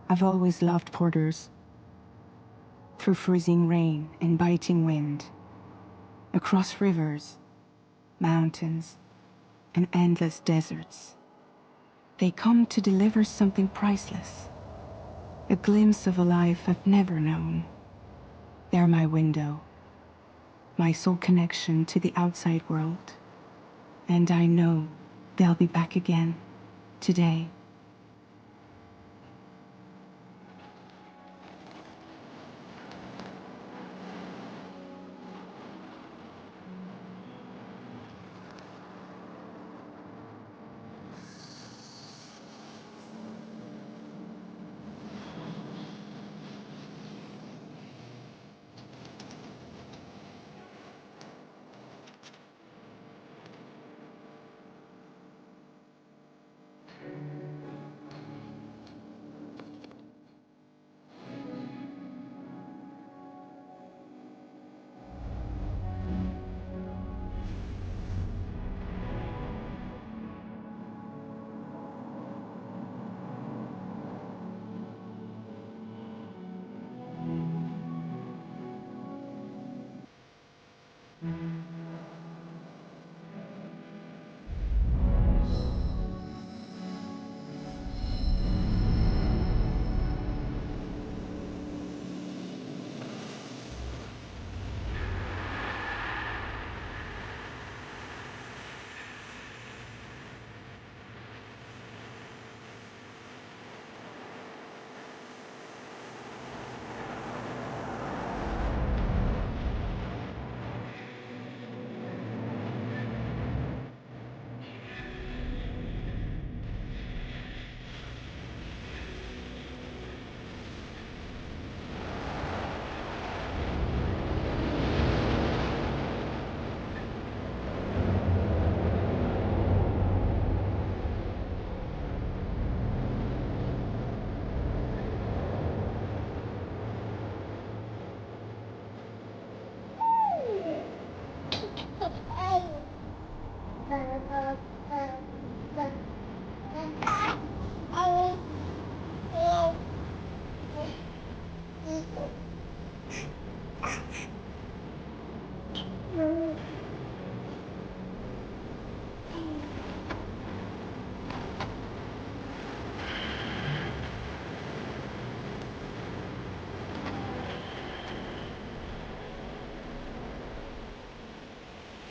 I've always loved porters. Through freezing rain and biting wind, across rivers, mountains, and endless deserts, they come to deliver something priceless, a glimpse of a life I've never known. They're my window, my sole connection to the outside world, and I know they'll be back again today.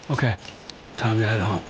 Okay, time to head home.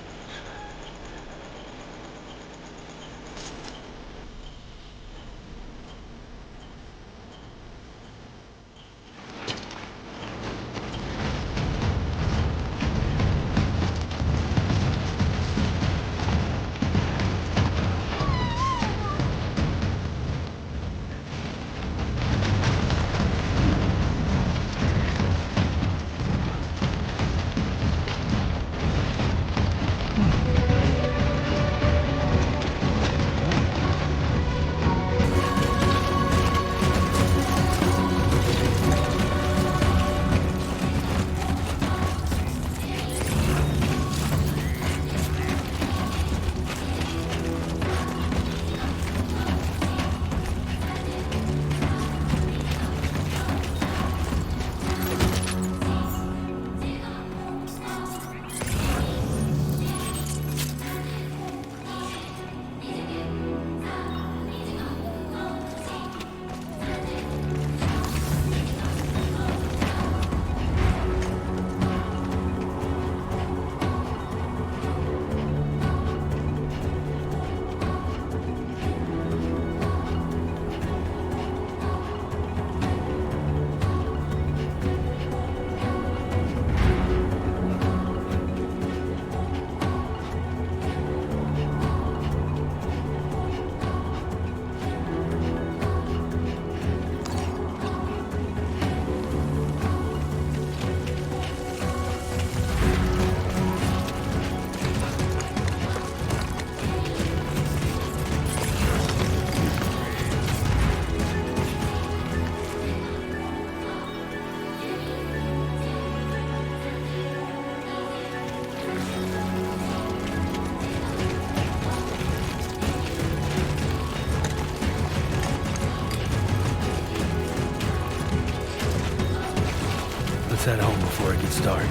Let's head home before it gets dark.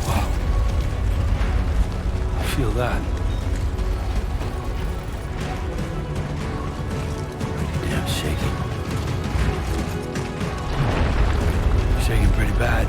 Wow. I feel that. Damn shaking. Shaking pretty bad.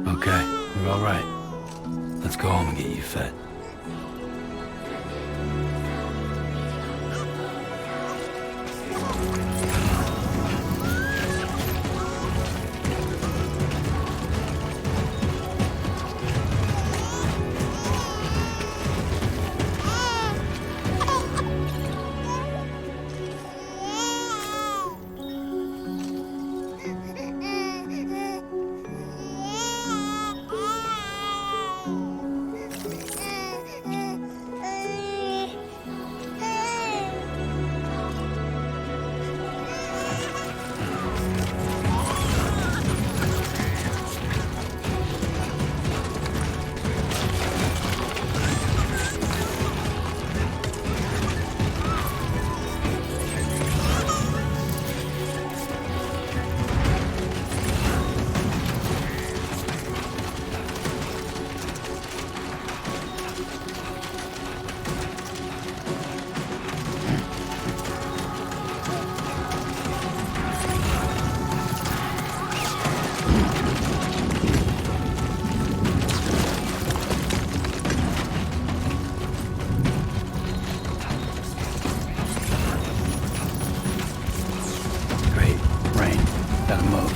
Okay, you're all right. Let's go home and get you fed. Gotta move.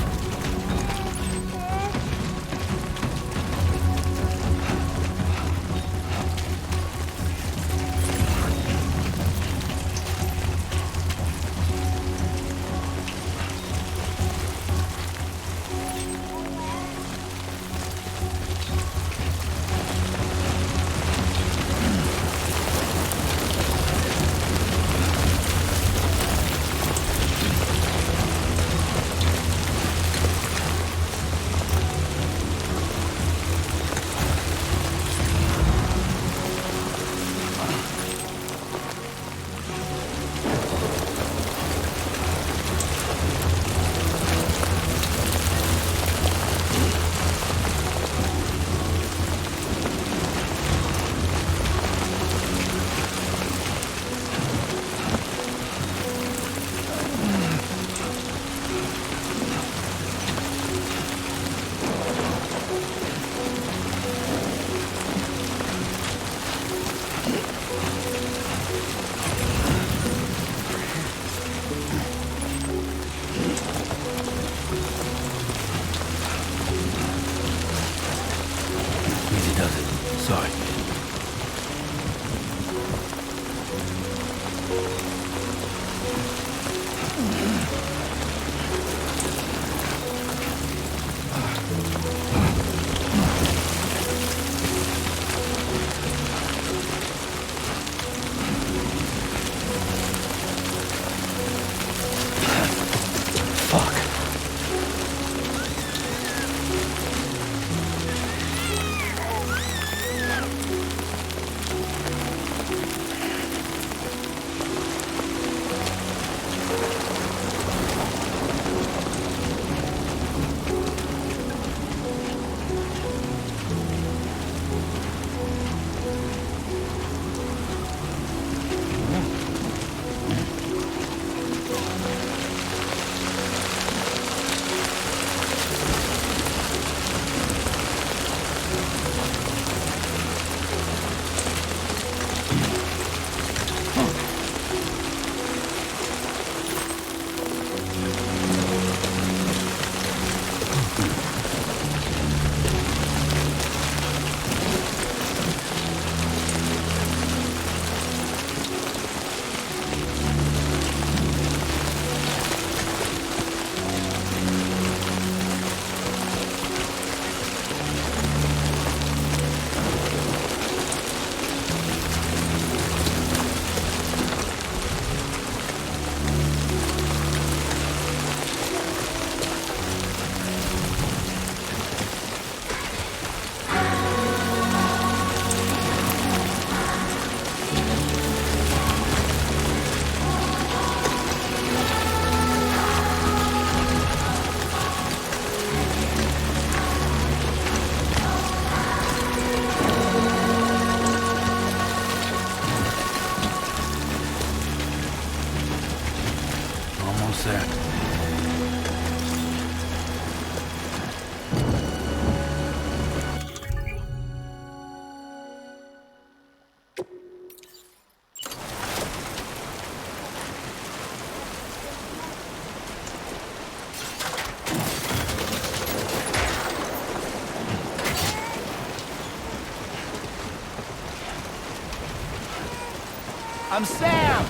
I'm Sam!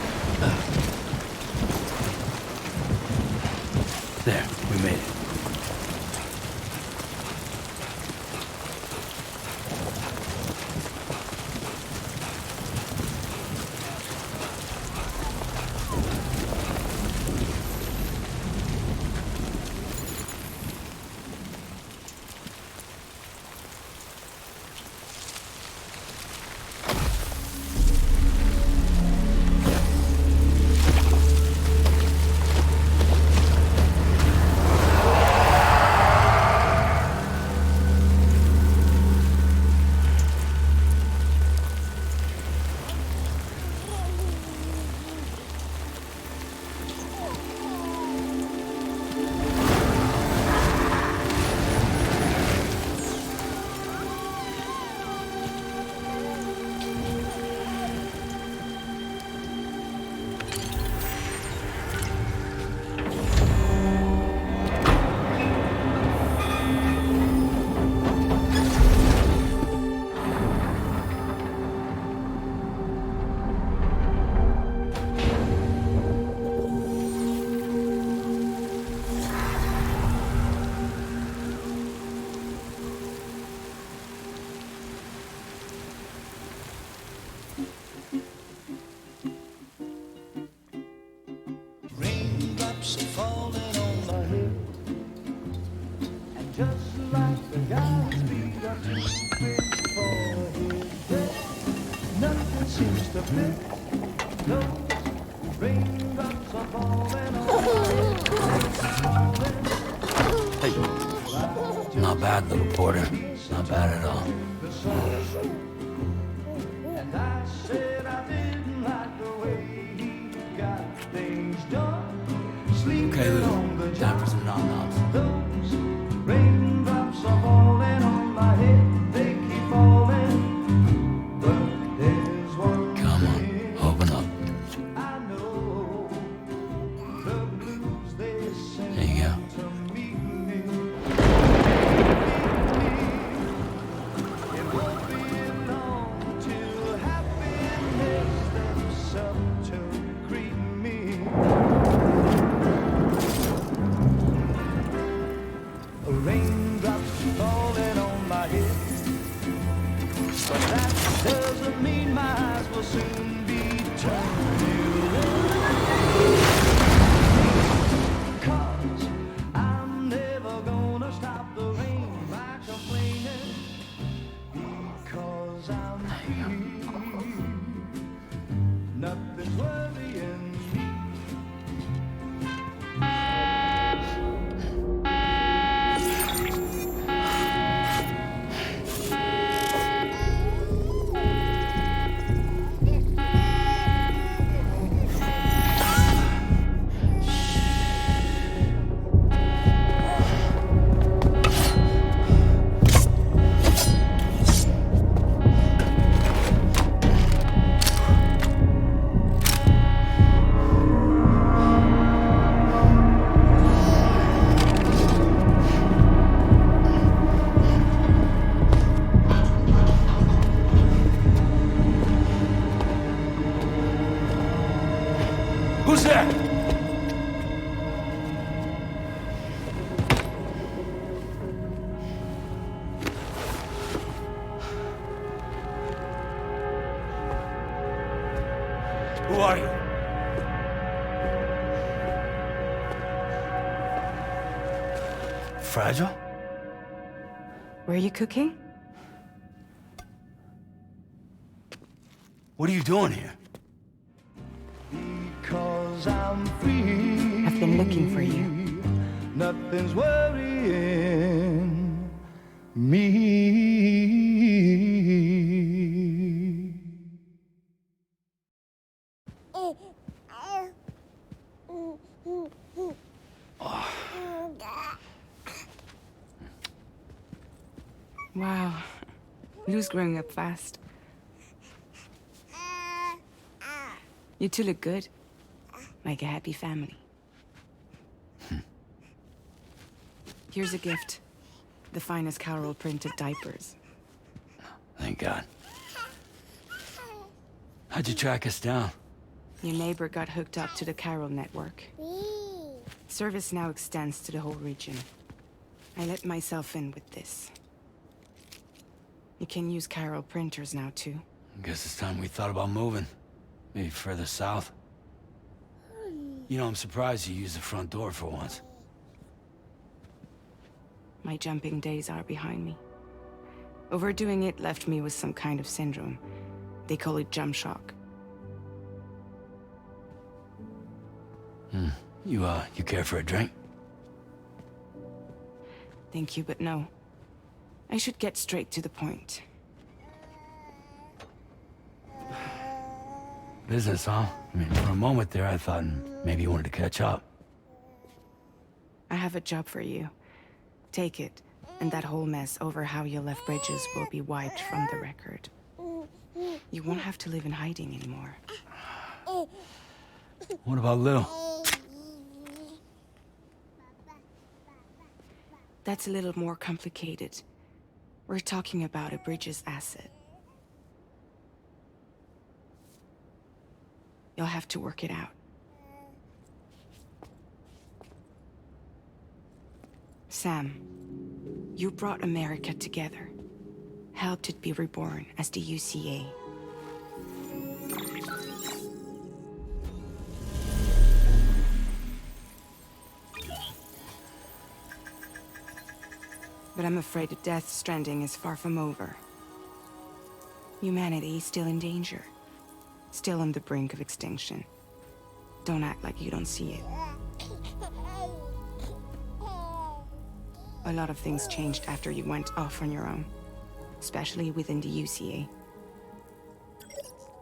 There, we made it. Raindrops are falling on my head, and just like the guy's feet are too big for his head, nothing seems to fit. Those raindrops are falling on my head. Hey, not bad, little porter. Not bad at all. And I said I didn't like the way he got things done. Okay, Lou. Time for some nom-noms. Those raindrops are falling on my head. They keep falling. But there's one Come on, thing open up. I know. The blues they send There you go. to meet me. It won't be long till happiness steps up to greet me. Raindrops falling on my head, but that doesn't mean my eyes will soon be turned to red. 'Cause I'm never gonna stop the rain by complaining, because I'm free. Nothing's worrying me. Who's there? Who are you? Fragile? Were you cooking? What are you doing here? Because I'm free. I've been looking for you. Nothing's worrying me. Wow. Lou's growing up fast. You two look good. Like a happy family. Here's a gift. The finest Carol printed diapers. Thank God. How'd you track us down? Your neighbor got hooked up to the chiral network. Service now extends to the whole region. I let myself in with this. You can use chiral printers now, too. Guess it's time we thought about moving. Maybe further south. You know, I'm surprised you used the front door for once. My jumping days are behind me. Overdoing it left me with some kind of syndrome. They call it jump shock. You care for a drink? Thank you, but no. I should get straight to the point. Business, huh? I mean, for a moment there, I thought maybe you wanted to catch up. I have a job for you. Take it, and that whole mess over how you left bridges will be wiped from the record. You won't have to live in hiding anymore. What about Lil? That's a little more complicated. We're talking about a Bridges asset. You'll have to work it out. Sam, you brought America together. Helped it be reborn as the UCA. But I'm afraid that Death Stranding is far from over. Humanity is still in danger. Still on the brink of extinction. Don't act like you don't see it. A lot of things changed after you went off on your own. Especially within the UCA.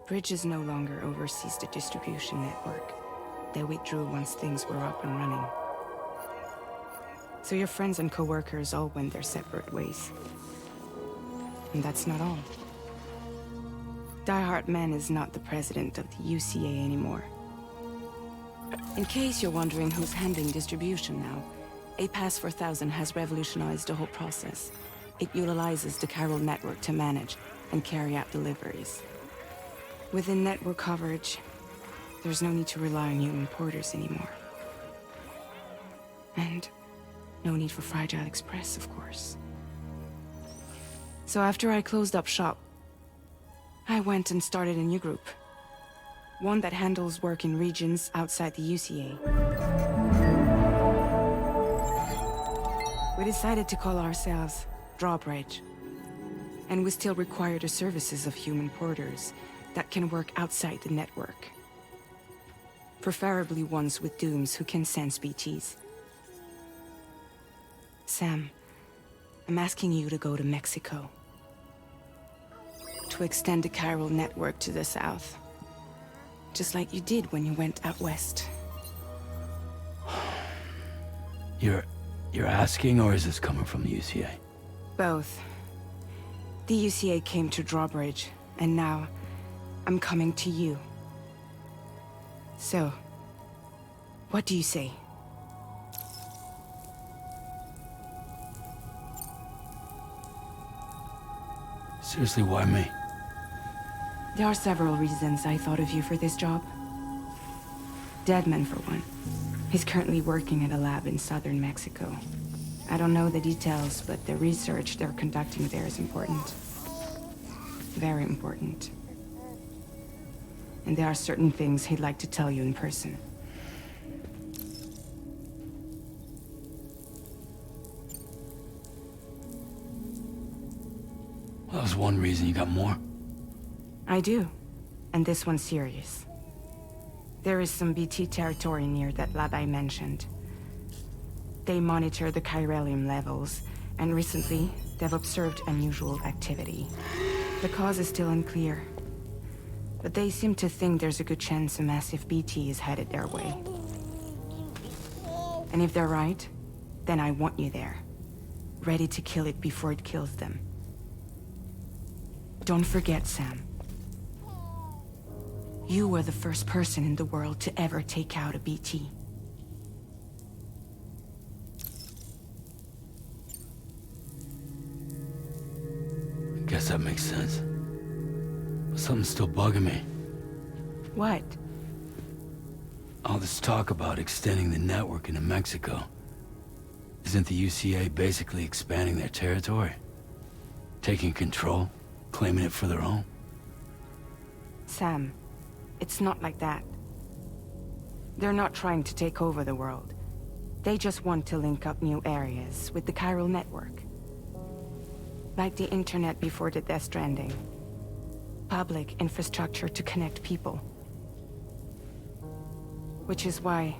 Bridges no longer oversees the distribution network. They withdrew once things were up and running. So your friends and co-workers all went their separate ways. And that's not all. Die Hard Man is not the president of the UCA anymore. In case you're wondering who's handling distribution now, A Pass 4000 has revolutionized the whole process. It utilizes the chiral network to manage and carry out deliveries. Within network coverage, there's no need to rely on human porters anymore. And no need for Fragile Express, of course. So after I closed up shop, I went and started a new group. One that handles work in regions outside the UCA. We decided to call ourselves Drawbridge. And we still require the services of human porters that can work outside the network. Preferably ones with dooms who can sense BTs. Sam, I'm asking you to go to Mexico. To extend the chiral network to the south. Just like you did when you went out west. You're asking, or is this coming from the UCA? Both. The UCA came to Drawbridge, and now I'm coming to you. So, what do you say? Seriously, why me? There are several reasons I thought of you for this job. Deadman, for one. He's currently working at a lab in southern Mexico. I don't know the details, but the research they're conducting there is important. Very important. And there are certain things he'd like to tell you in person. Well, that was one reason. You got more? I do. And this one's serious. There is some BT territory near that lab I mentioned. They monitor the chiralium levels, and recently, they've observed unusual activity. The cause is still unclear, but they seem to think there's a good chance a massive BT is headed their way. And if they're right, then I want you there, ready to kill it before it kills them. Don't forget, Sam. You were the first person in the world to ever take out a BT. Guess that makes sense. But something's still bugging me. What? All this talk about extending the network into Mexico. Isn't the UCA basically expanding their territory? Taking control? Claiming it for their own? Sam, it's not like that. They're not trying to take over the world. They just want to link up new areas with the chiral network. Like the internet before the Death Stranding. Public infrastructure to connect people. Which is why,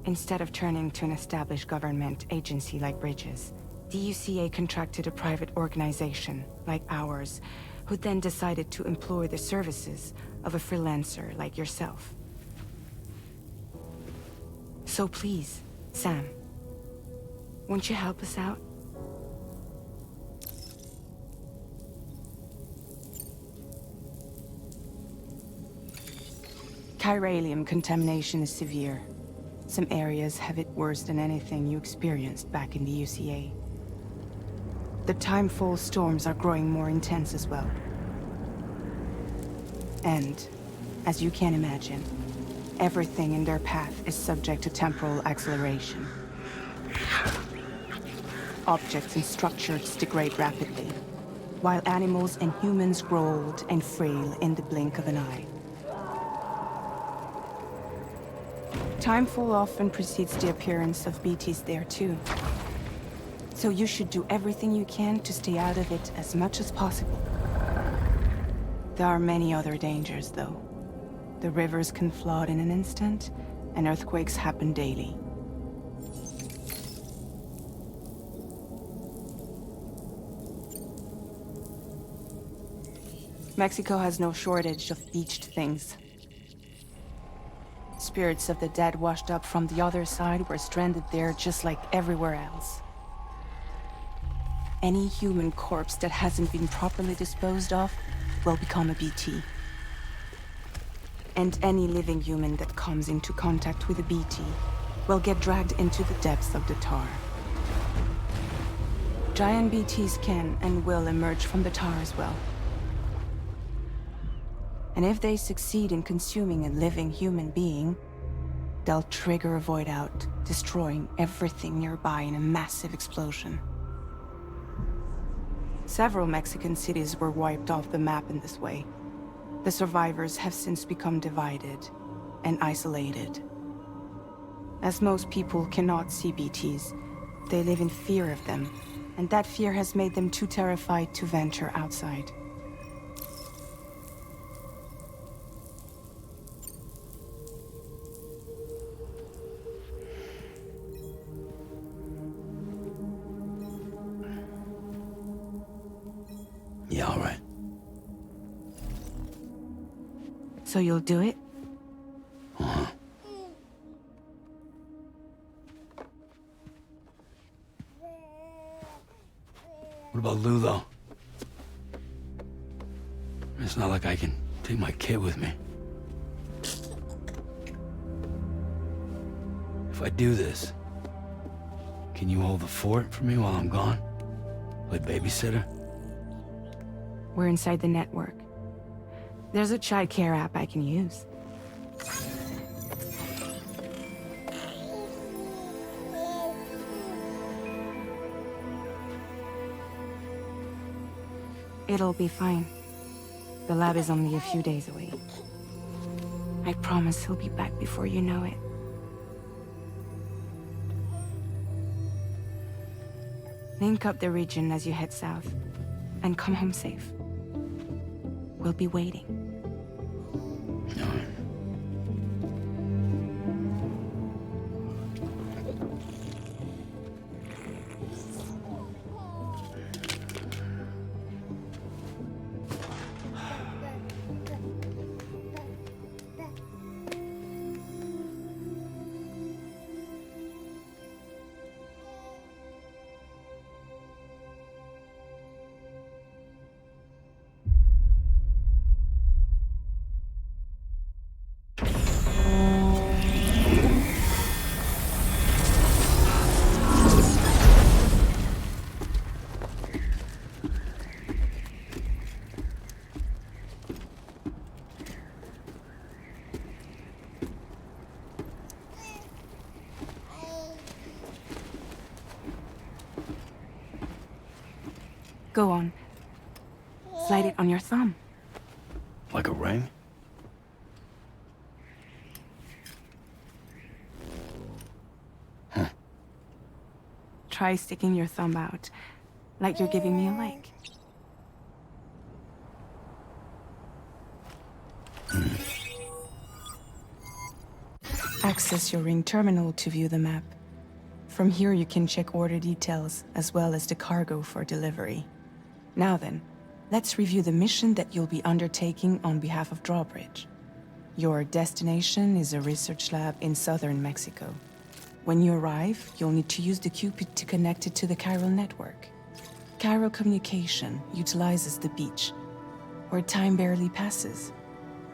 instead of turning to an established government agency like Bridges, the UCA contracted a private organization, like ours, who then decided to employ the services of a freelancer like yourself. So please, Sam, won't you help us out? Chiralium contamination is severe. Some areas have it worse than anything you experienced back in the UCA. The timefall storms are growing more intense as well. And, as you can imagine, everything in their path is subject to temporal acceleration. Objects and structures degrade rapidly, while animals and humans grow old and frail in the blink of an eye. Timefall often precedes the appearance of BTs there too. So you should do everything you can to stay out of it as much as possible. There are many other dangers, though. The rivers can flood in an instant, and earthquakes happen daily. Mexico has no shortage of beached things. Spirits of the dead washed up from the other side were stranded there just like everywhere else. Any human corpse that hasn't been properly disposed of will become a BT. And any living human that comes into contact with a BT will get dragged into the depths of the tar. Giant BTs can and will emerge from the tar as well. And if they succeed in consuming a living human being, they'll trigger a void out, destroying everything nearby in a massive explosion. Several Mexican cities were wiped off the map in this way. The survivors have since become divided and isolated. As most people cannot see BTs, they live in fear of them, and that fear has made them too terrified to venture outside. Yeah, all right. So you'll do it? Uh-huh. What about Lou, though? It's not like I can take my kid with me. If I do this, can you hold the fort for me while I'm gone? Play babysitter? We're inside the network. There's a child care app I can use. It'll be fine. The lab is only a few days away. I promise he'll be back before you know it. Link up the region as you head south, and come home safe. We'll be waiting. All right. Go on. Slide it on your thumb. Like a ring? Huh. Try sticking your thumb out, like you're giving me a like. Access your Ring terminal to view the map. From here you can check order details, as well as the cargo for delivery. Now then, let's review the mission that you'll be undertaking on behalf of Drawbridge. Your destination is a research lab in southern Mexico. When you arrive, you'll need to use the Cupid to connect it to the chiral network. Chiral communication utilizes the beach, where time barely passes.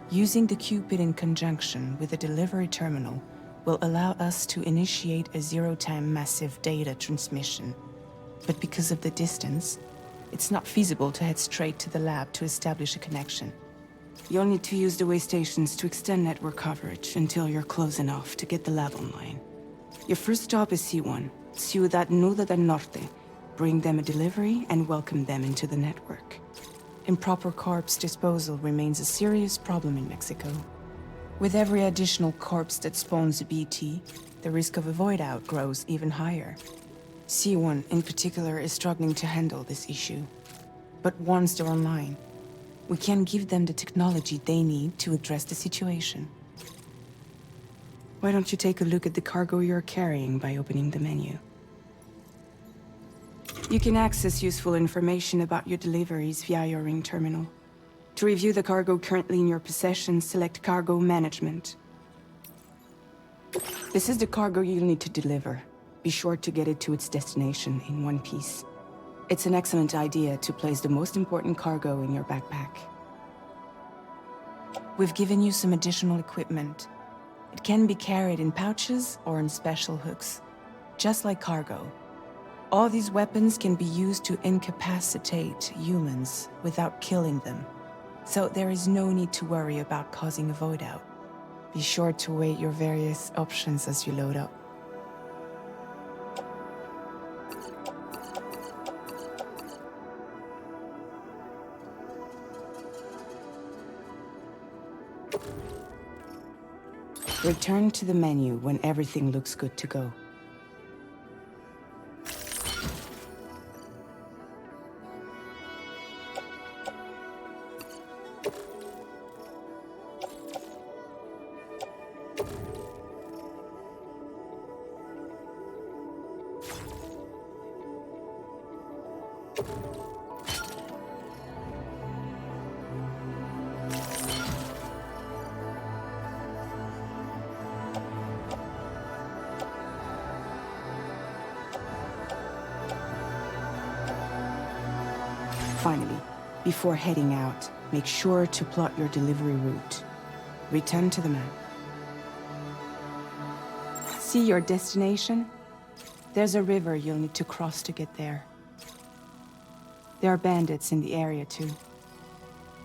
Using the Cupid in conjunction with the delivery terminal will allow us to initiate a zero-time massive data transmission. But because of the distance, it's not feasible to head straight to the lab to establish a connection. You'll need to use the way stations to extend network coverage until you're close enough to get the lab online. Your first stop is C1, Ciudad Nuda del Norte. Bring them a delivery and welcome them into the network. Improper corpse disposal remains a serious problem in Mexico. With every additional corpse that spawns a BT, the risk of a void out grows even higher. C1 in particular is struggling to handle this issue. But once they're online, we can give them the technology they need to address the situation. Why don't you take a look at the cargo you're carrying by opening the menu? You can access useful information about your deliveries via your Ring terminal. To review the cargo currently in your possession, select Cargo Management. This is the cargo you'll need to deliver. Be sure to get it to its destination in one piece. It's an excellent idea to place the most important cargo in your backpack. We've given you some additional equipment. It can be carried in pouches or in special hooks, just like cargo. All these weapons can be used to incapacitate humans without killing them. So there is no need to worry about causing a void out. Be sure to weigh your various options as you load up. Return to the menu when everything looks good to go. Finally, before heading out, make sure to plot your delivery route. Return to the map. See your destination? There's a river you'll need to cross to get there. There are bandits in the area too.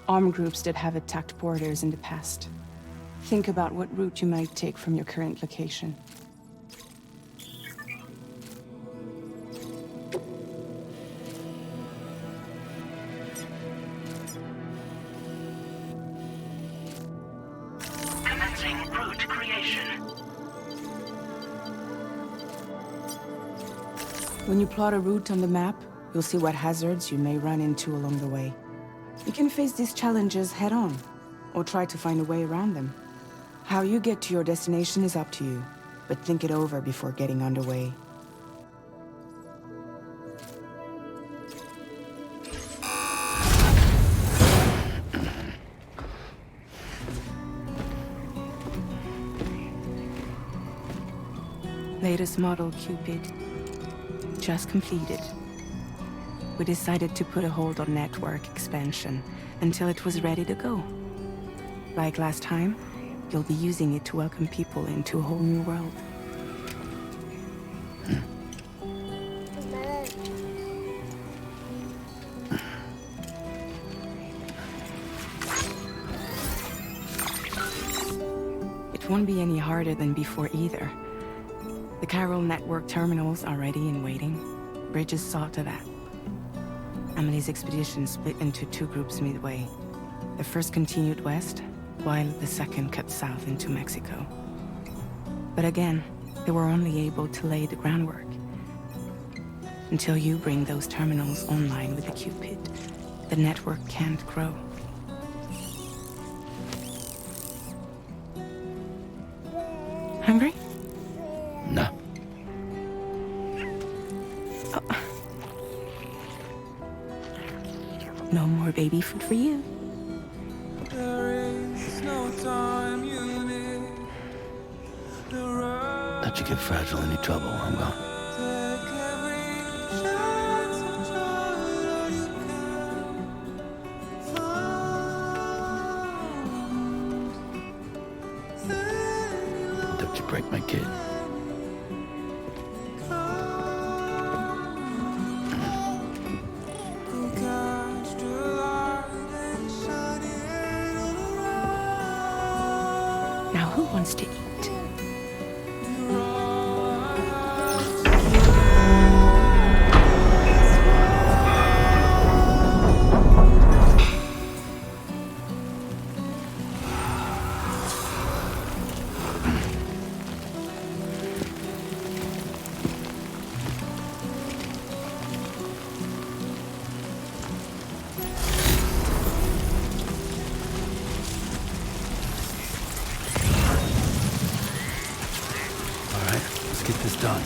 Armed groups that have attacked borders in the past. Think about what route you might take from your current location. When you plot a route on the map, you'll see what hazards you may run into along the way. You can face these challenges head-on, or try to find a way around them. How you get to your destination is up to you, but think it over before getting underway. Latest model Cupid. Just completed. We decided to put a hold on network expansion until it was ready to go. Like last time, you'll be using it to welcome people into a whole new world. It won't be any harder than before either. The chiral network terminals are ready and waiting. Bridges saw to that. Amelie's expedition split into two groups midway. The first continued west, while the second cut south into Mexico. But again, they were only able to lay the groundwork. Until you bring those terminals online with the Cupid, the network can't grow. Hungry? No. No more baby food for you. Let you get fragile, any trouble, I'm gone. Don't you break my kid. Now who wants to eat? Get this done.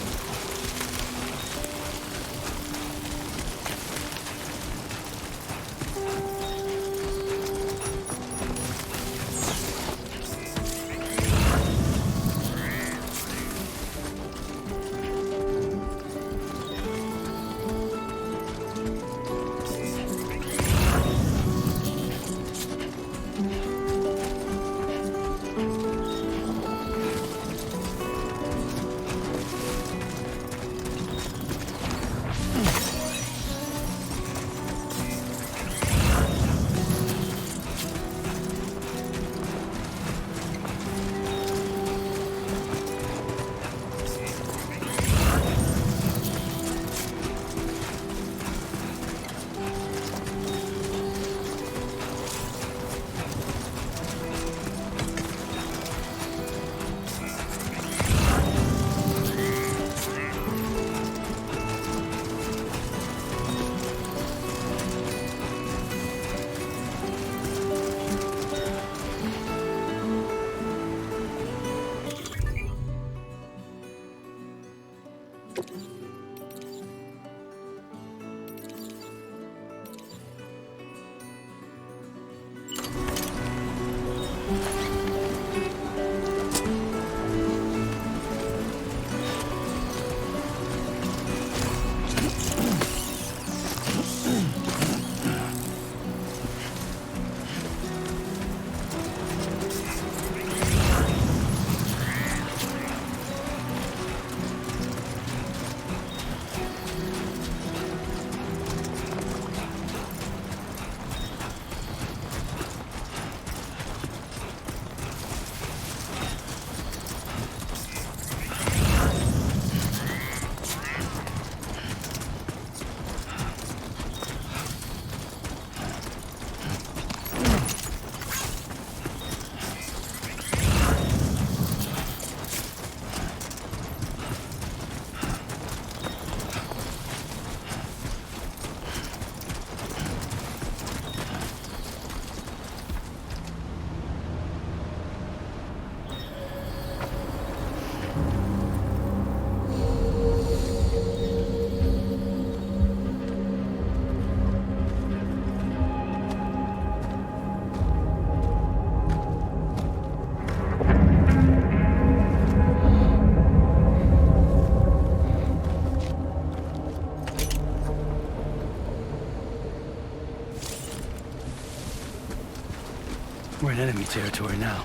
We're in enemy territory now.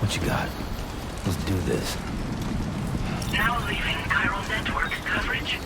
What you got? Let's do this. Now leaving chiral network coverage.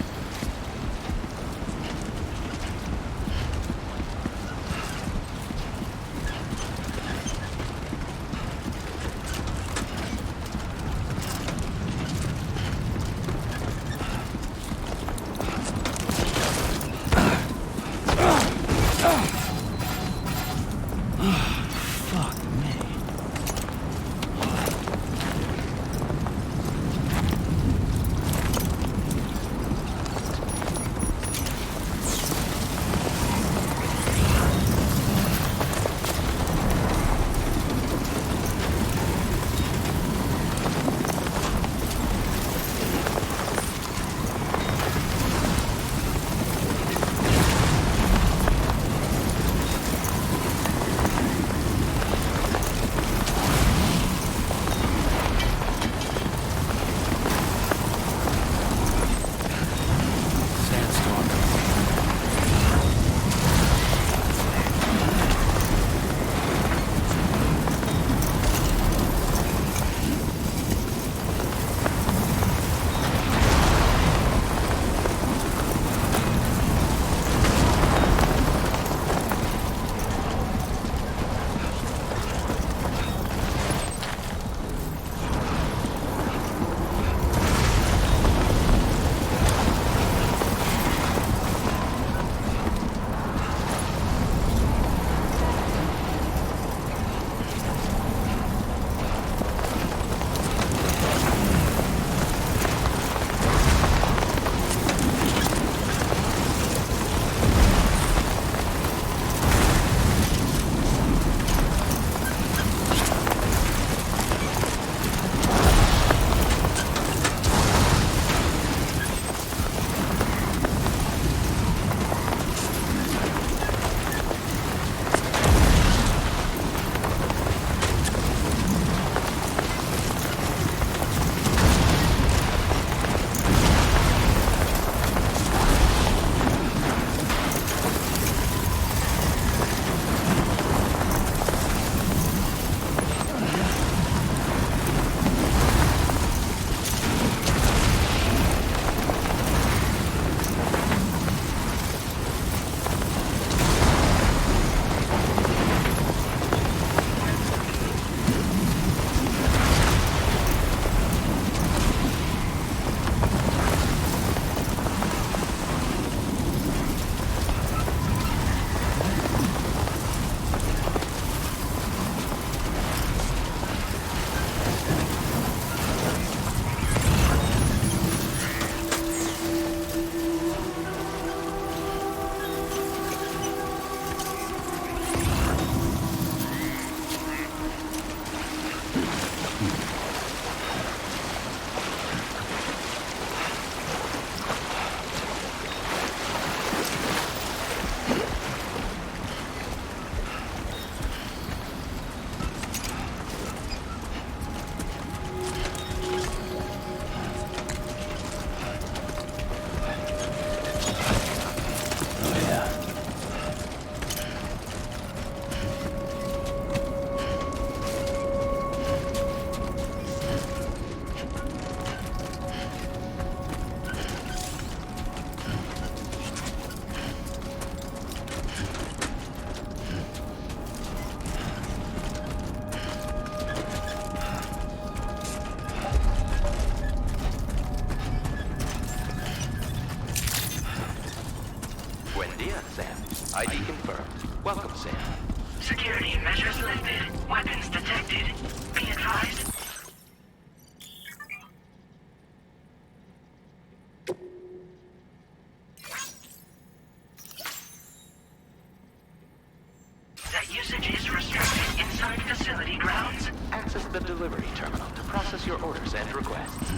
ID confirmed. Welcome, Sam. Security measures lifted. Weapons detected. Be advised. That usage is restricted inside facility grounds. Access the delivery terminal to process your orders and requests.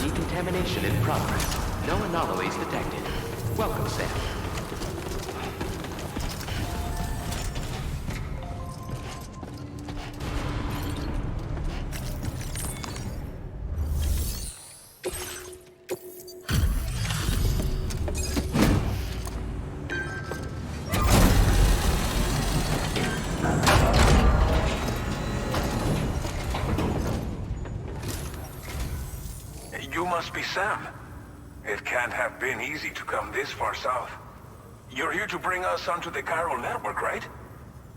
Decontamination in progress. No anomalies detected. Welcome, Sam. You must be Sam. It can't have been easy to come this far south. You're here to bring us onto the chiral network, right?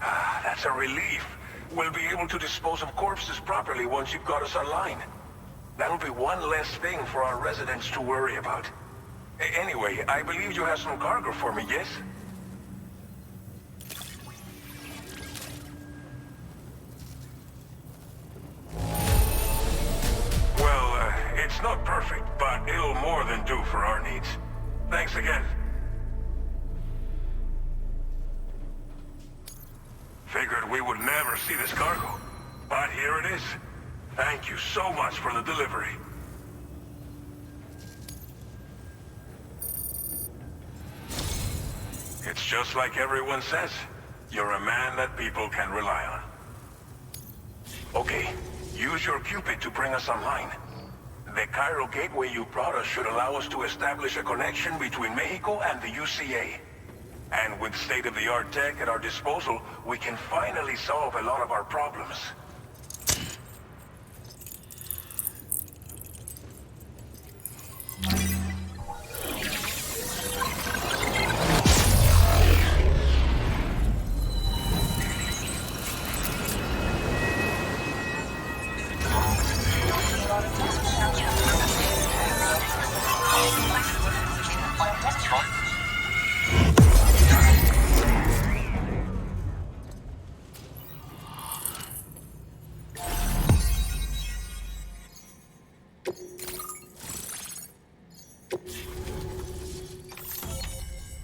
Ah, that's a relief. We'll be able to dispose of corpses properly once you've got us online. That'll be one less thing for our residents to worry about. Anyway, I believe you have some cargo for me, yes? It's not perfect, but it'll more than do for our needs. Thanks again. Figured we would never see this cargo, but here it is. Thank you so much for the delivery. It's just like everyone says. You're a man that people can rely on. Okay, use your Cupid to bring us online. The chiral gateway you brought us should allow us to establish a connection between Mexico and the UCA. And with state-of-the-art tech at our disposal, we can finally solve a lot of our problems.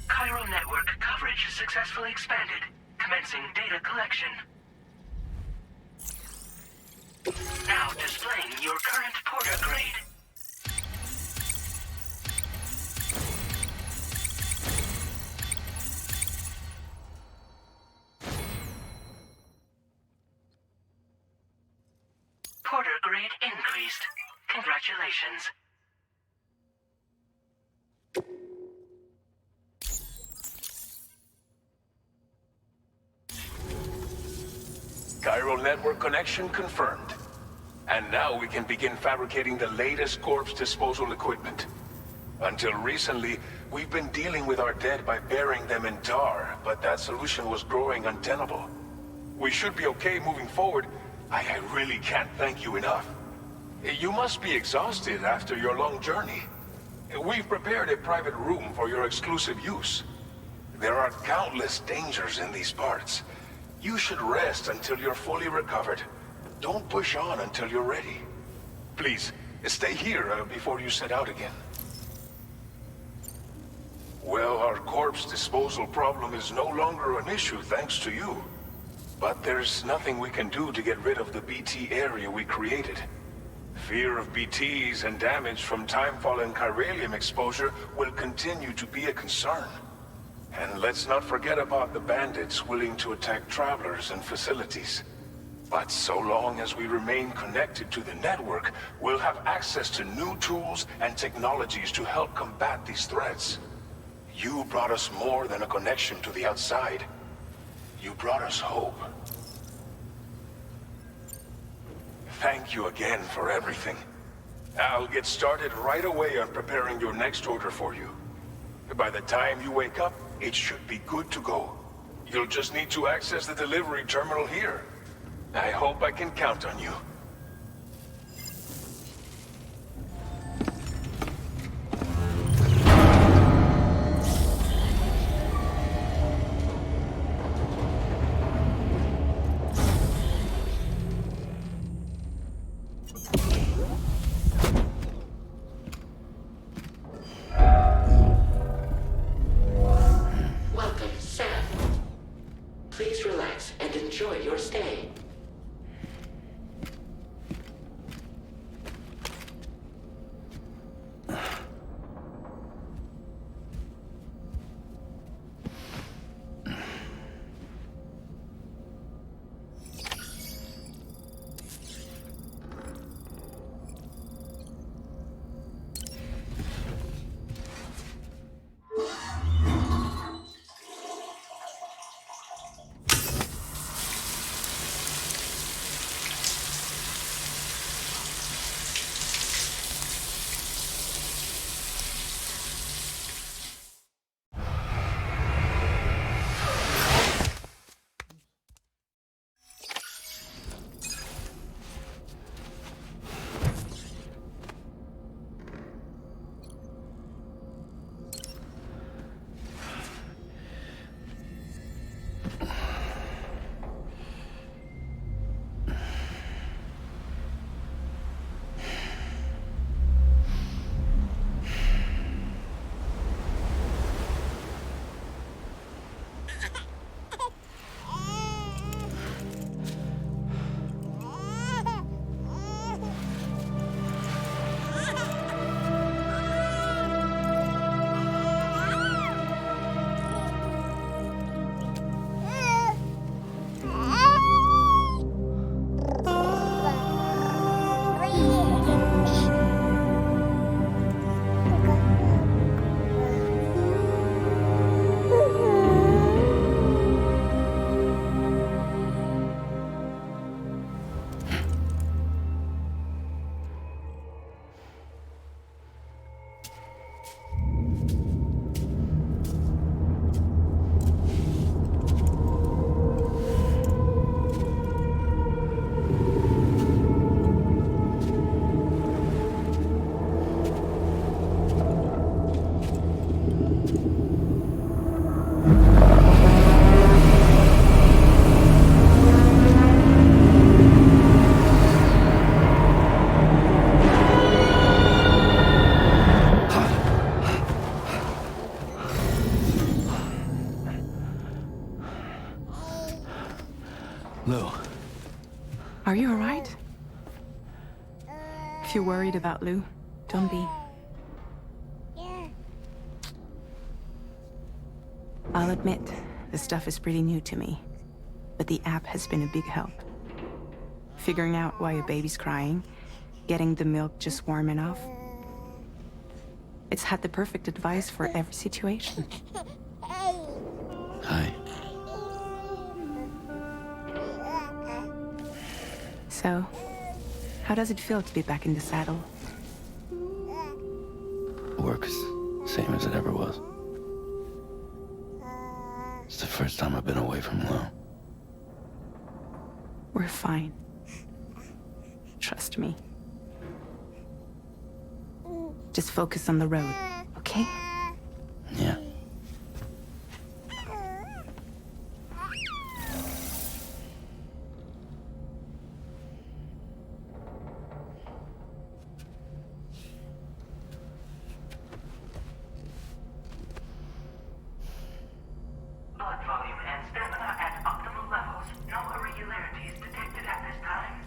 Chiral network coverage successfully expanded. Commencing data collection. Now displaying your current Porter grade. Porter grade increased. Congratulations. Chiral network connection confirmed. And now we can begin fabricating the latest corpse disposal equipment. Until recently, we've been dealing with our dead by burying them in tar, but that solution was growing untenable. We should be okay moving forward. I really can't thank you enough. You must be exhausted after your long journey. We've prepared a private room for your exclusive use. There are countless dangers in these parts. You should rest until you're fully recovered. Don't push on until you're ready. Please, stay here before you set out again. Well, our corpse disposal problem is no longer an issue thanks to you. But there's nothing we can do to get rid of the BT area we created. Fear of BTs and damage from timefall and chiralium exposure will continue to be a concern. And let's not forget about the bandits willing to attack travelers and facilities. But so long as we remain connected to the network, we'll have access to new tools and technologies to help combat these threats. You brought us more than a connection to the outside. You brought us hope. Thank you again for everything. I'll get started right away on preparing your next order for you. By the time you wake up, it should be good to go. You'll just need to access the delivery terminal here. I hope I can count on you. Welcome, Sam. Please relax and enjoy your stay. Lou, Are you alright? If you're worried about Lou, don't be. I'll admit, this stuff is pretty new to me, but the app has been a big help. Figuring out why a baby's crying, getting the milk just warm enough. It's had the perfect advice for every situation. hi. So, how does it feel to be back in the saddle? Works same as it ever was. It's the first time I've been away from Lou. We're fine. Trust me. Just focus on the road, okay? Yeah. Blood volume and stamina at optimal levels. No irregularities detected at this time.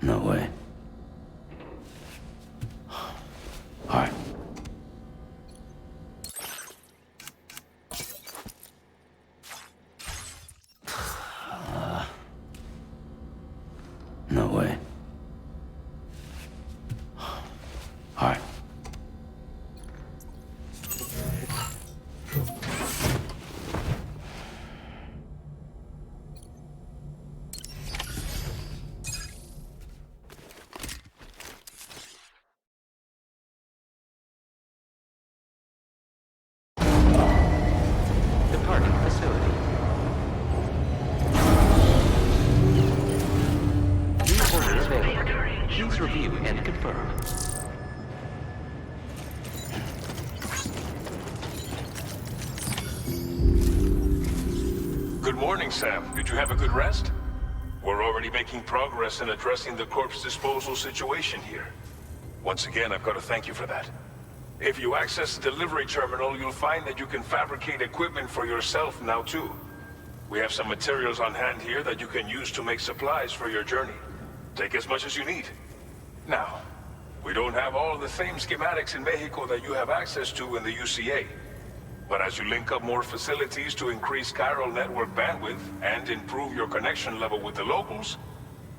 No way. All right. No way. All right. Departing facility. New order available. Please review and confirm. Good morning, Sam. Did you have a good rest? We're already making progress in addressing the corpse disposal situation here. Once again, I've got to thank you for that. If you access the delivery terminal, you'll find that you can fabricate equipment for yourself now too. We have some materials on hand here that you can use to make supplies for your journey. Take as much as you need. Now, we don't have all the same schematics in Mexico that you have access to in the UCA. But as you link up more facilities to increase chiral network bandwidth and improve your connection level with the locals,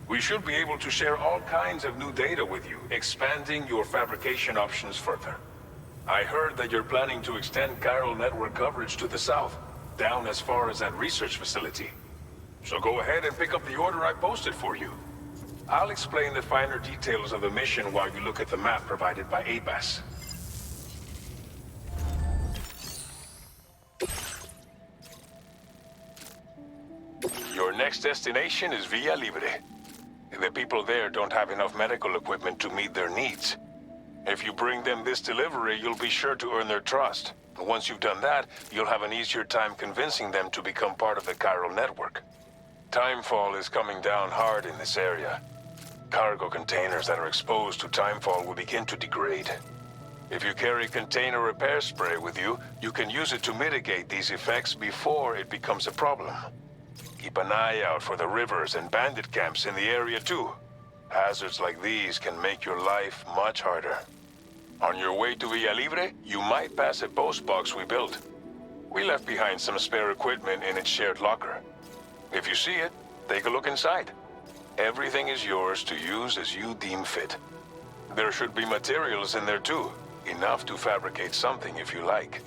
we should be able to share all kinds of new data with you, expanding your fabrication options further. I heard that you're planning to extend chiral network coverage to the south, down as far as that research facility. So go ahead and pick up the order I posted for you. I'll explain the finer details of the mission while you look at the map provided by ABAS. Your next destination is Villa Libre. The people there don't have enough medical equipment to meet their needs. If you bring them this delivery, you'll be sure to earn their trust. Once you've done that, you'll have an easier time convincing them to become part of the chiral network. Timefall is coming down hard in this area. Cargo containers that are exposed to timefall will begin to degrade. If you carry container repair spray with you, you can use it to mitigate these effects before it becomes a problem. Keep an eye out for the rivers and bandit camps in the area too. Hazards like these can make your life much harder. On your way to Villa Libre, you might pass a post box we built. We left behind some spare equipment in its shared locker. If you see it, take a look inside. Everything is yours to use as you deem fit. There should be materials in there too, enough to fabricate something if you like.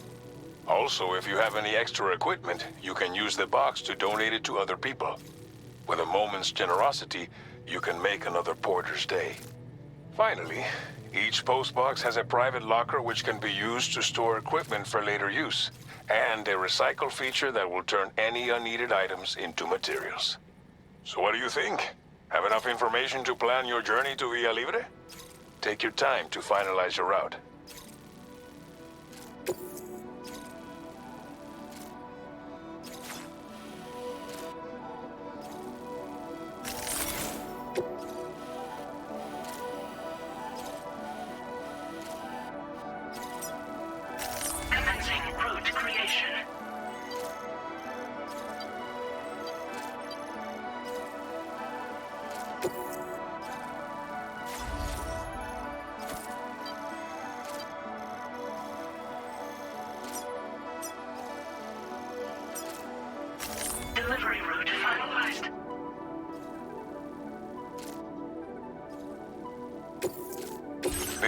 Also, if you have any extra equipment, you can use the box to donate it to other people. With a moment's generosity, you can make another porter's day. Finally, each postbox has a private locker which can be used to store equipment for later use, and a recycle feature that will turn any unneeded items into materials. So what do you think? Have enough information to plan your journey to Villa Libre? Take your time to finalize your route.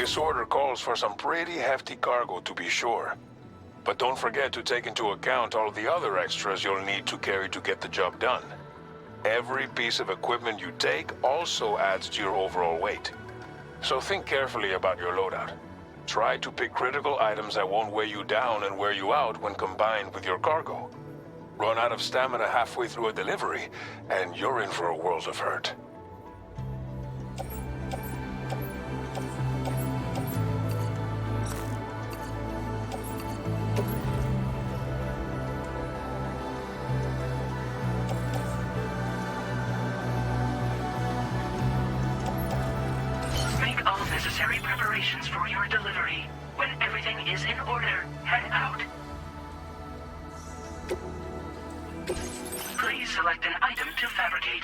This order calls for some pretty hefty cargo to be sure. But don't forget to take into account all the other extras you'll need to carry to get the job done. Every piece of equipment you take also adds to your overall weight. So think carefully about your loadout. Try to pick critical items that won't weigh you down and wear you out when combined with your cargo. Run out of stamina halfway through a delivery, and you're in for a world of hurt. Make all necessary preparations for your delivery. When everything is in order, head out. Please select an item to fabricate.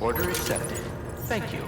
Order accepted. Thank you.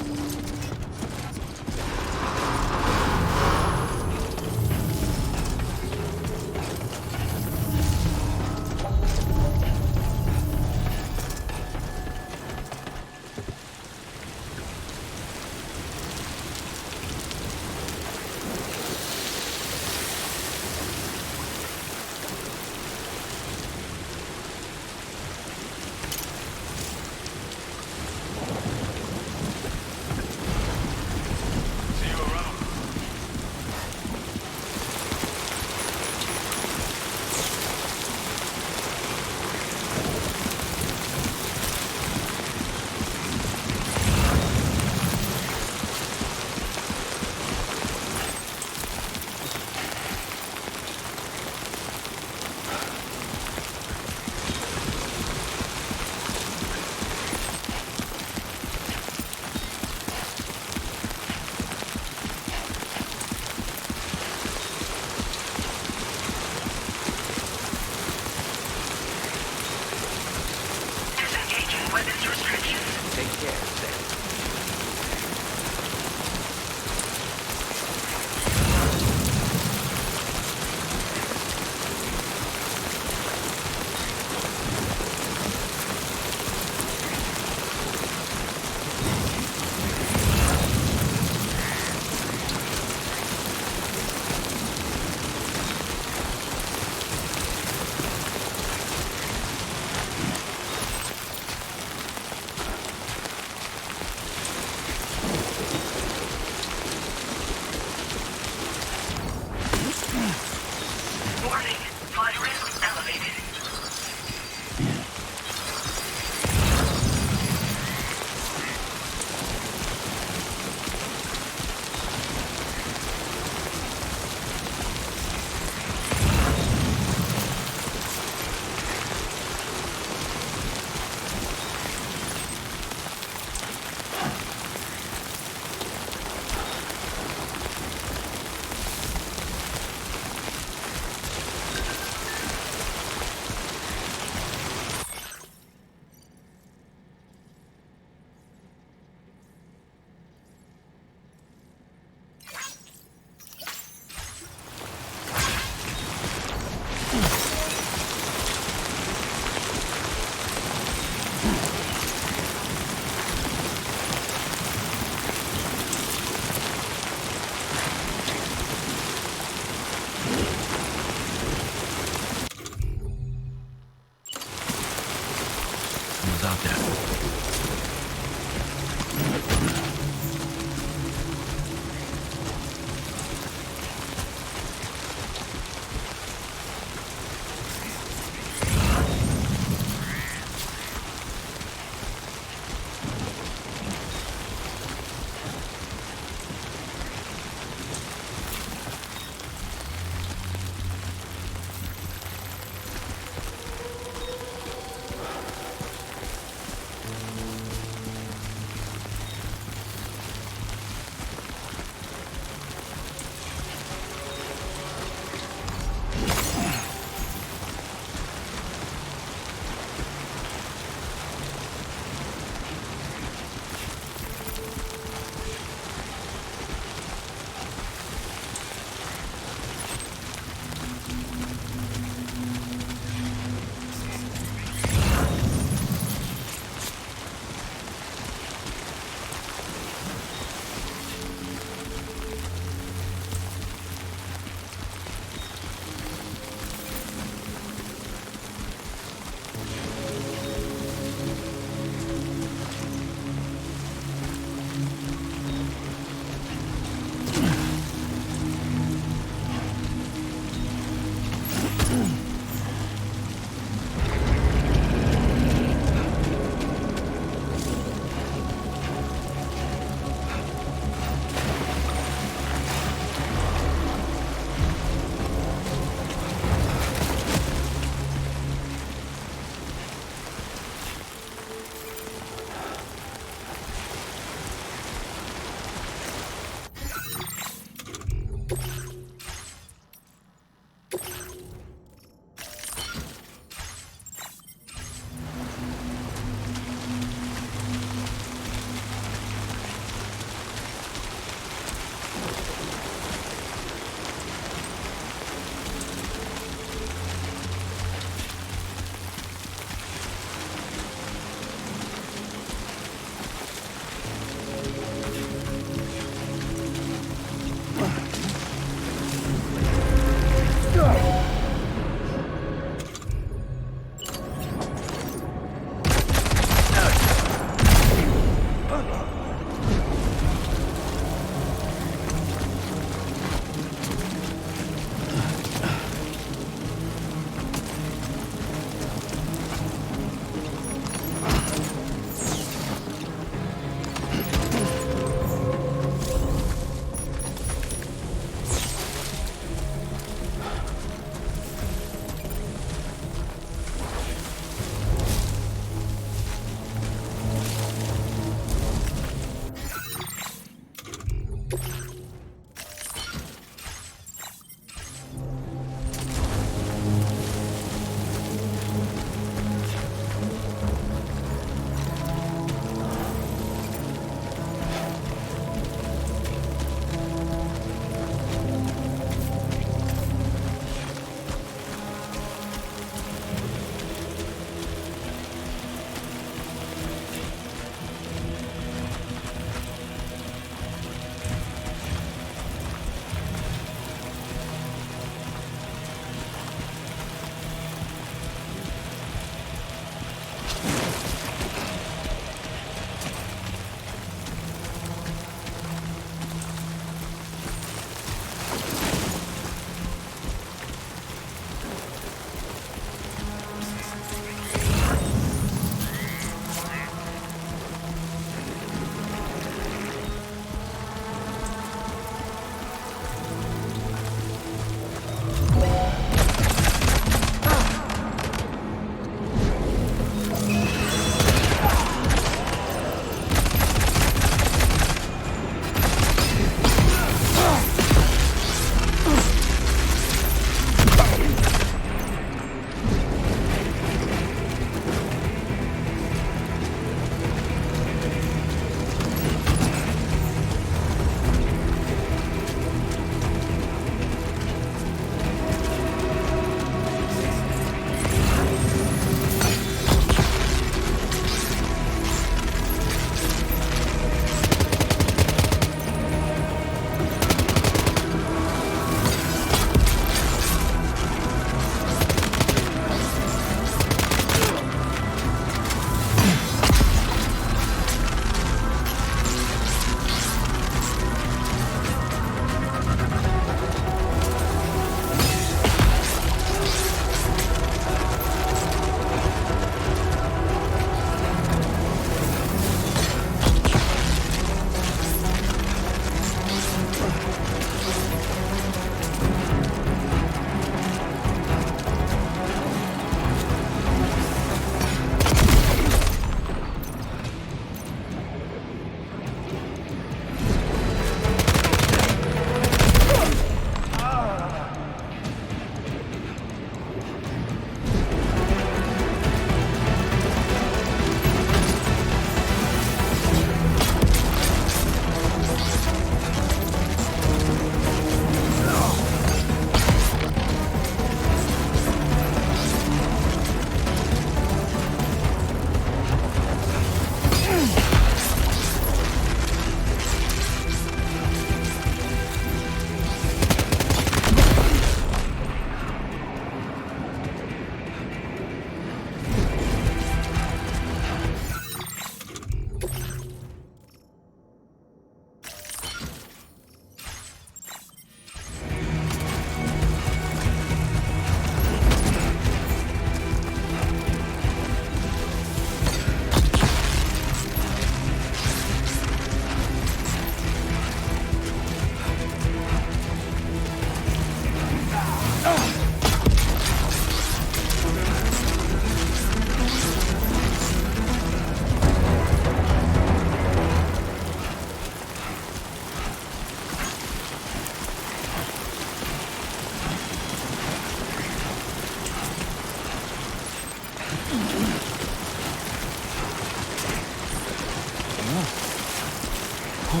Oh.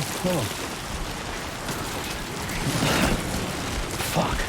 Fuck.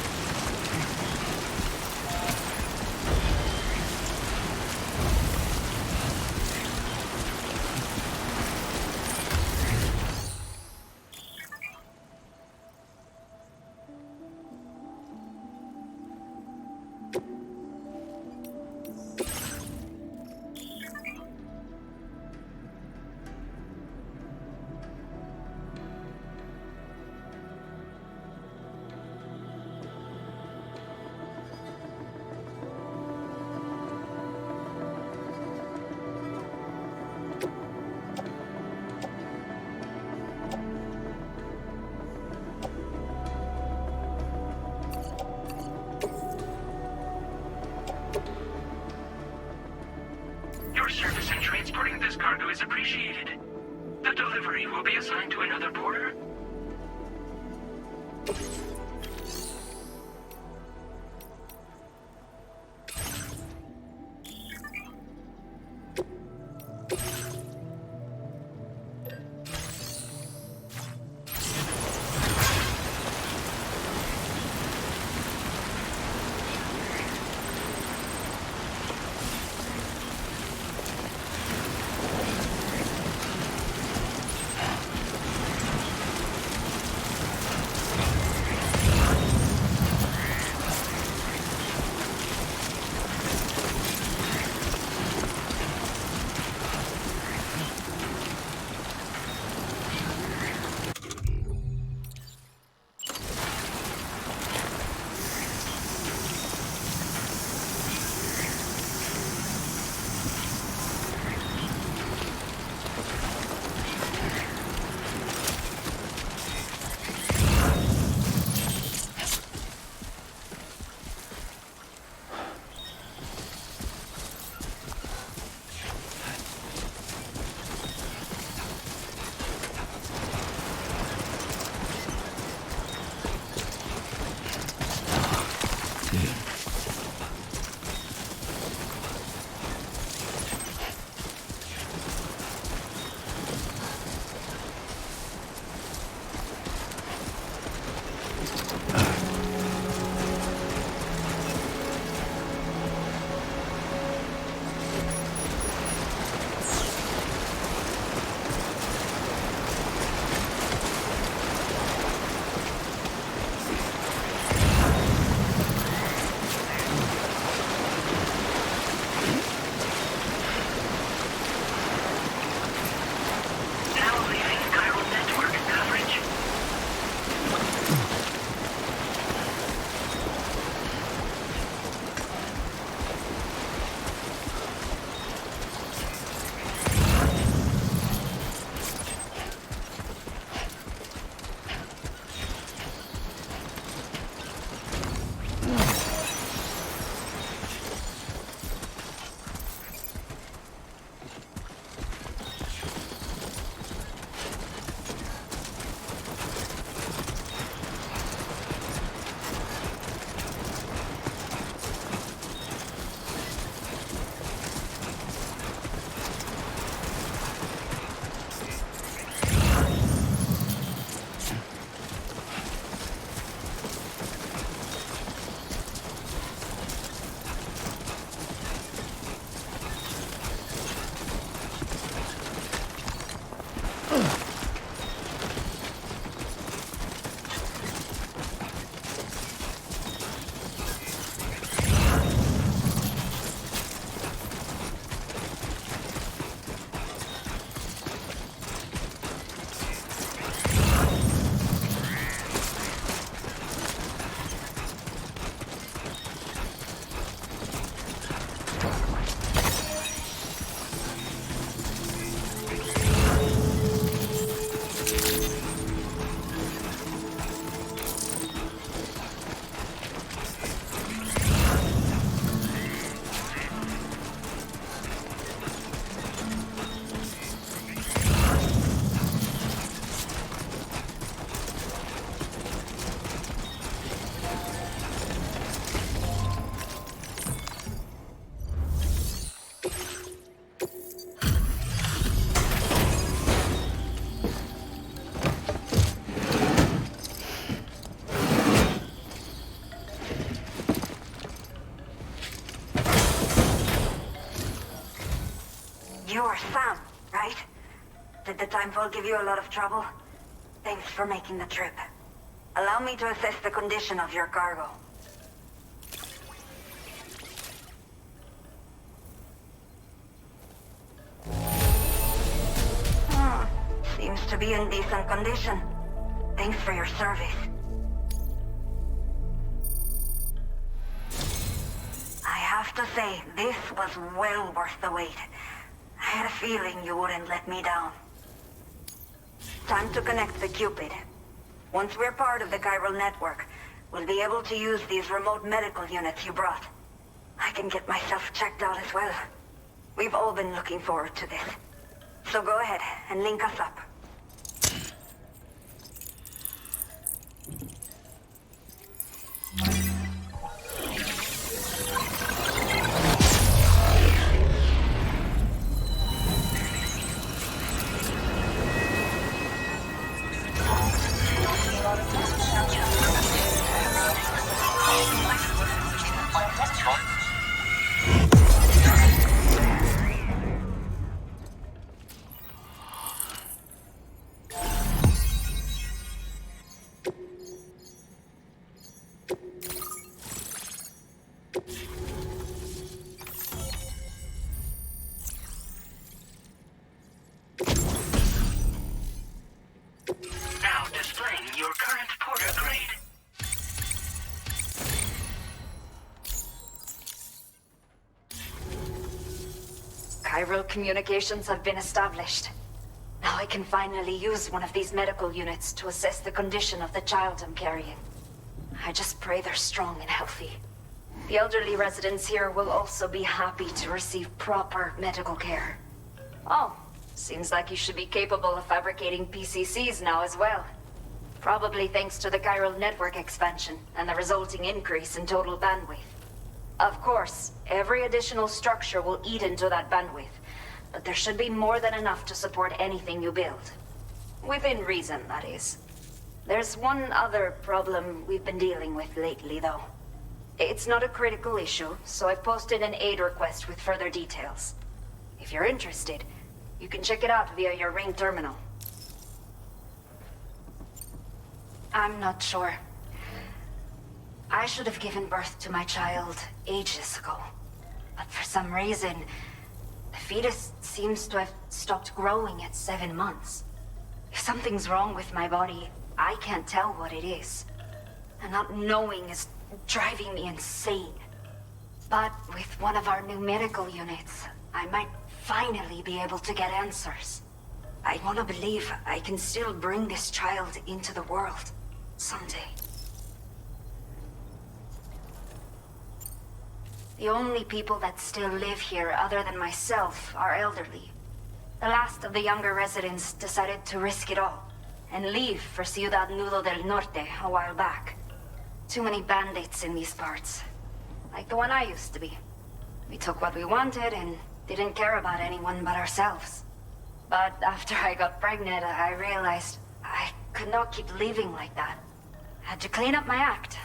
Your service in transporting this cargo is appreciated. The delivery will be assigned to another porter. sometimes will give you a lot of trouble. Thanks for making the trip. Allow me to assess the condition of your cargo. Seems to be in decent condition. Thanks for your service. I have to say, this was well worth the wait. I had a feeling you wouldn't let me down. Time to connect the Cupid. Once we're part of the chiral network, we'll be able to use these remote medical units you brought. I can get myself checked out as well. We've all been looking forward to this. So go ahead and link us up. Now displaying your current porter grade. Chiral communications have been established. Now I can finally use one of these medical units to assess the condition of the child I'm carrying. I just pray they're strong and healthy. The elderly residents here will also be happy to receive proper medical care. Oh, seems like you should be capable of fabricating PCCs now as well. Probably thanks to the chiral network expansion and the resulting increase in total bandwidth. Of course, every additional structure will eat into that bandwidth, but there should be more than enough to support anything you build. Within reason, that is. There's one other problem we've been dealing with lately, though. It's not a critical issue, so I've posted an aid request with further details. If you're interested, you can check it out via your ring terminal. I'm not sure. I should have given birth to my child ages ago. But for some reason, the fetus seems to have stopped growing at 7 months. If something's wrong with my body, I can't tell what it is. And not knowing is driving me insane. But with one of our new medical units, I might finally be able to get answers. I want to believe I can still bring this child into the world someday. The only people that still live here other than myself are elderly. The last of the younger residents decided to risk it all and leave for Ciudad Nudo del Norte a while back. Too many bandits in these parts. Like the one I used to be. We took what we wanted and didn't care about anyone but ourselves. But after I got pregnant, I realized I could not keep living like that. I had to clean up my act.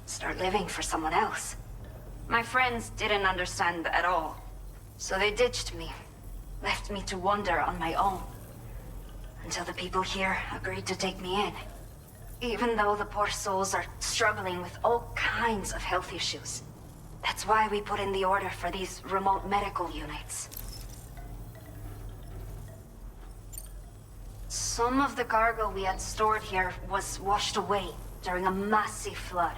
Start living for someone else. My friends didn't understand at all. So they ditched me. Left me to wander on my own. Until the people here agreed to take me in. Even though the poor souls are struggling with all kinds of health issues. That's why we put in the order for these remote medical units. Some of the cargo we had stored here was washed away during a massive flood.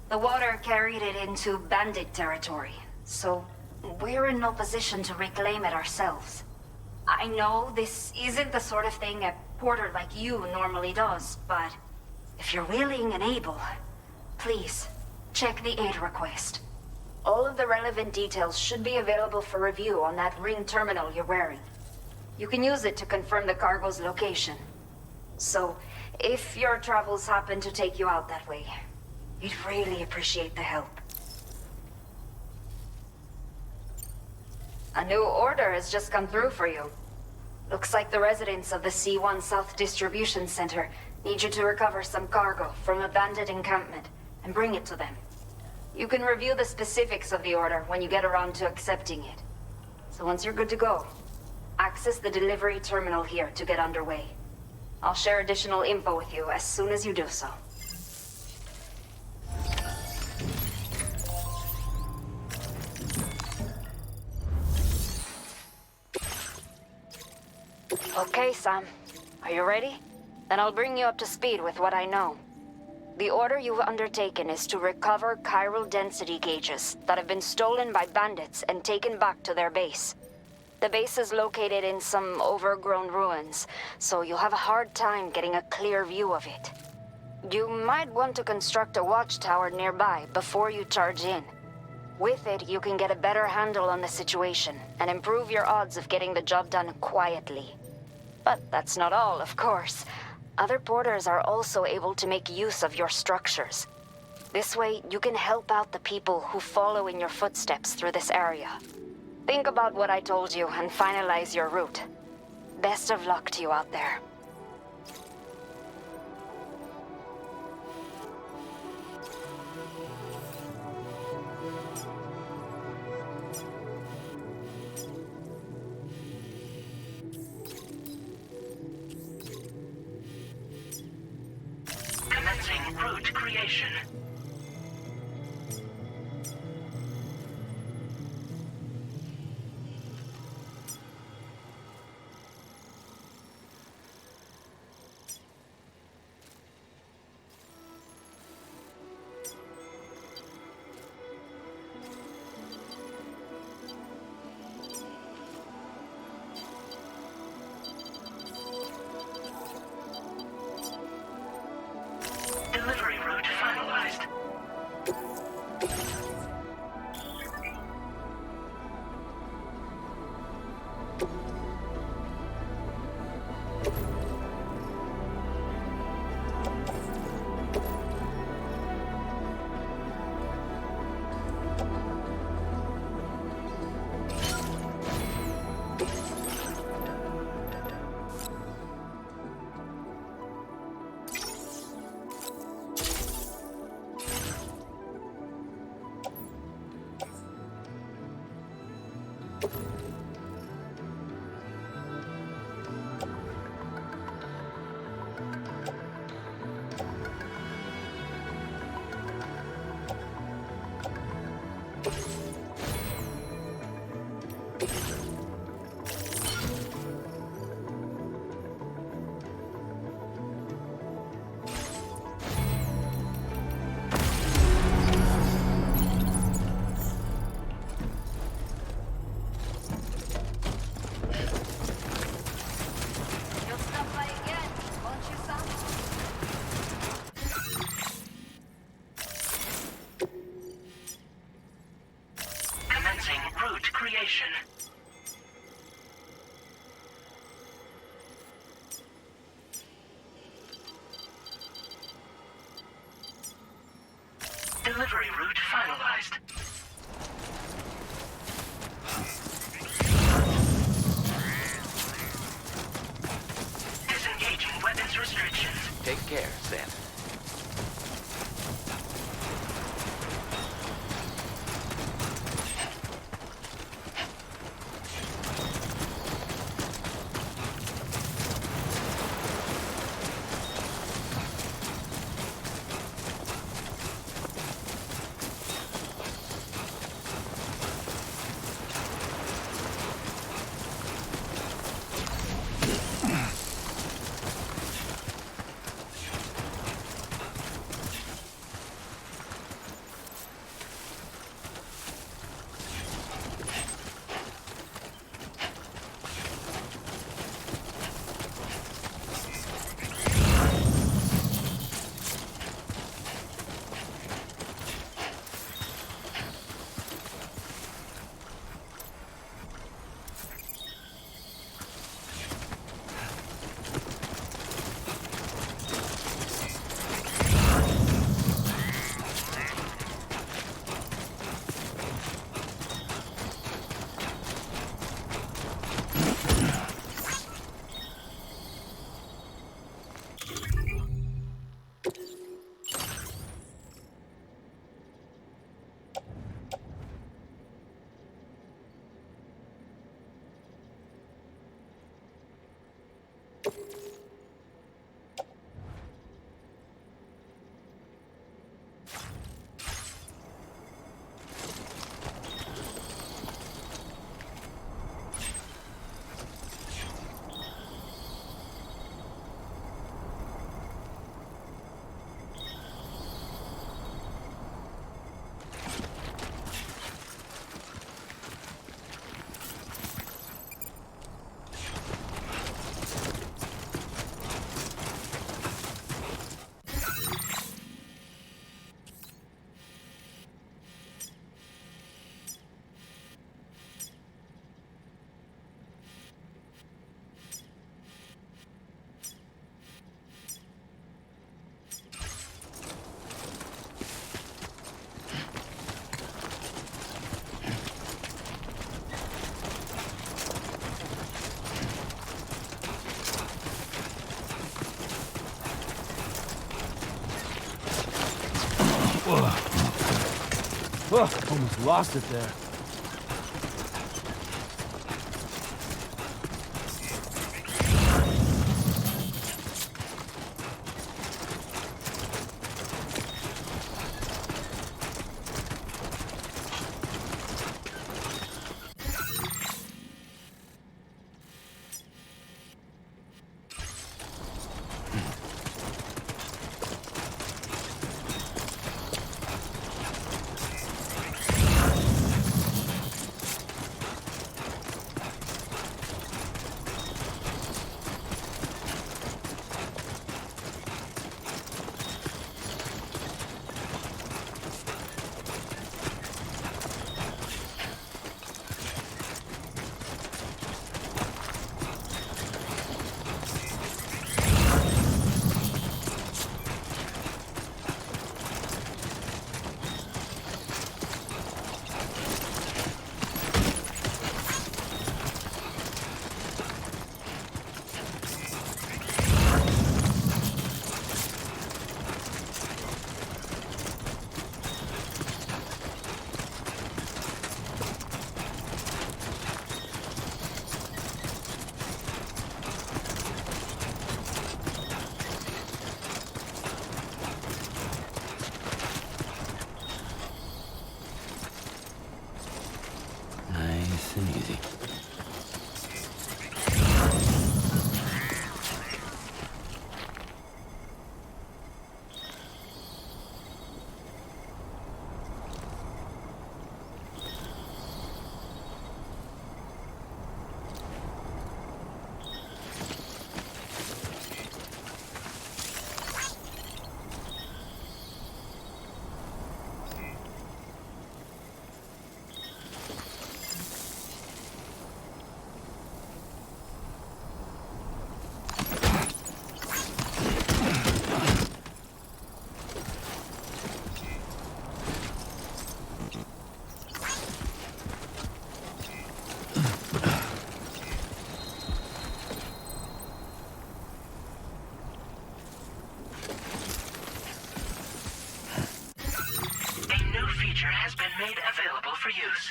The water carried it into bandit territory, so we're in no position to reclaim it ourselves. I know this isn't the sort of thing a porter like you normally does, but if you're willing and able, please, check the aid request. All of the relevant details should be available for review on that ring terminal you're wearing. You can use it to confirm the cargo's location. So, if your travels happen to take you out that way, we'd really appreciate the help. A new order has just come through for you. Looks like the residents of the C1 South Distribution Center need you to recover some cargo from a bandit encampment and bring it to them. You can review the specifics of the order when you get around to accepting it. So once you're good to go, Access the delivery terminal here to get underway. I'll share additional info with you as soon as you do so. Okay, Sam. Are you ready? Then I'll bring you up to speed with what I know. The order you've undertaken is to recover chiral density gauges that have been stolen by bandits and taken back to their base. The base is located in some overgrown ruins, so you'll have a hard time getting a clear view of it. You might want to construct a watchtower nearby before you charge in. With it, you can get a better handle on the situation and improve your odds of getting the job done quietly. But that's not all, of course. Other porters are also able to make use of your structures. This way, you can help out the people who follow in your footsteps through this area. Think about what I told you and finalize your route. Best of luck to you out there. Commencing route creation. Delivery route finalized. You'll stop by again, won't you, Sam? Commencing route creation. Delivery route finalized. Disengaging weapons restrictions. Take care, Sam. Oh, almost lost it there. Nice and easy. Has been made available for use.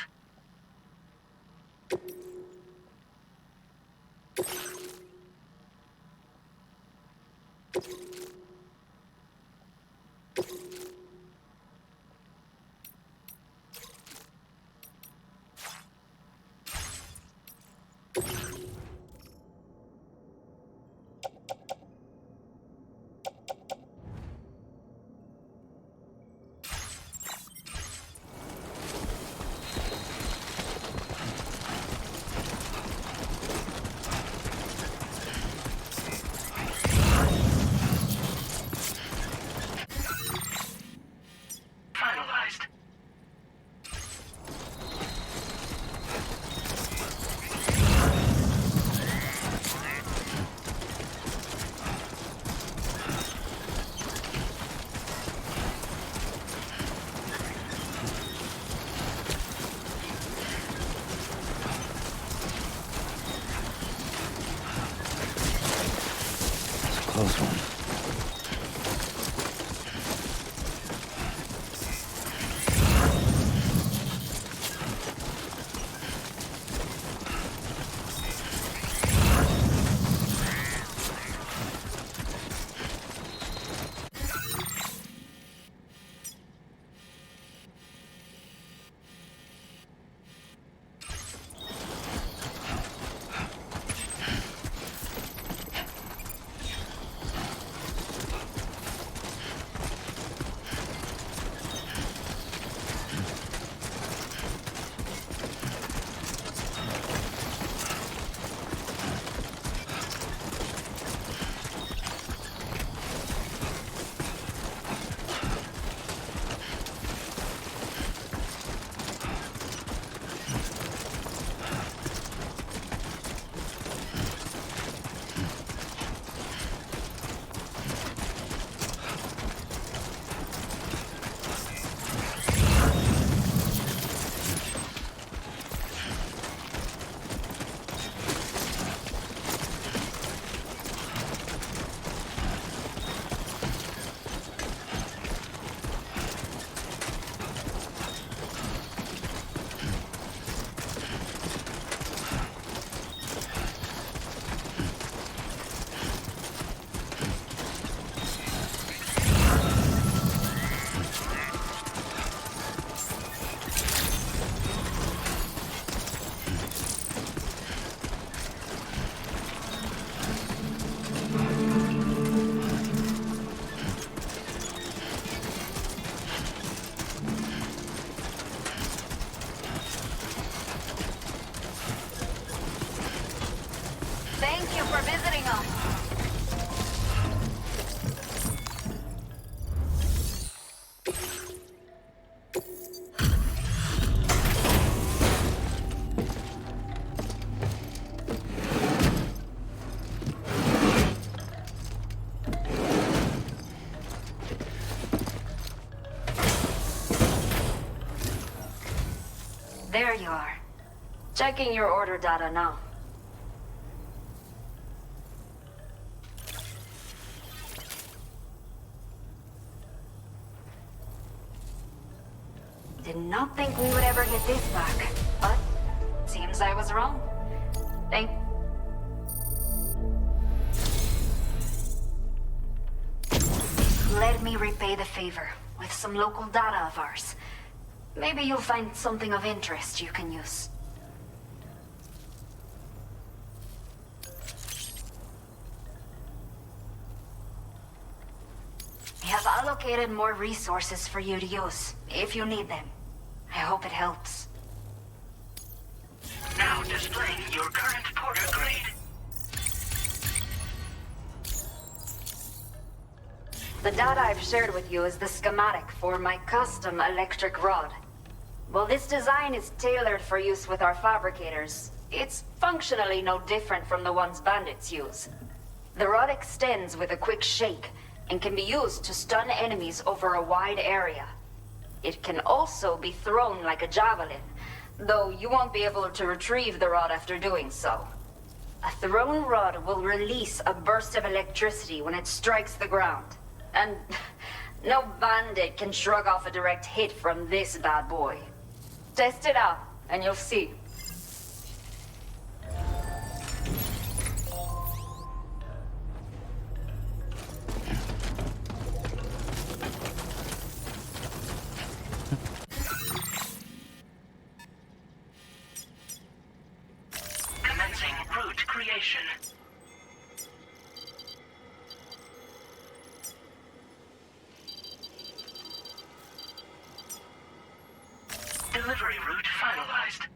Finalized. Close one. There you are. Checking your order data now. Did not think we would ever get this back, but seems I was wrong. Let me repay the favor with some local data of ours. Maybe you'll find something of interest you can use. We have allocated more resources for you to use, if you need them. I hope it helps. Now displaying your current porter grade. The data I've shared with you is the schematic for my custom electric rod. While this design is tailored for use with our fabricators, it's functionally no different from the ones bandits use. The rod extends with a quick shake and can be used to stun enemies over a wide area. It can also be thrown like a javelin, though you won't be able to retrieve the rod after doing so. A thrown rod will release a burst of electricity when it strikes the ground. And no bandit can shrug off a direct hit from this bad boy. Test it out, and you'll see. Commencing route creation. Delivery route finalized.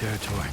territory.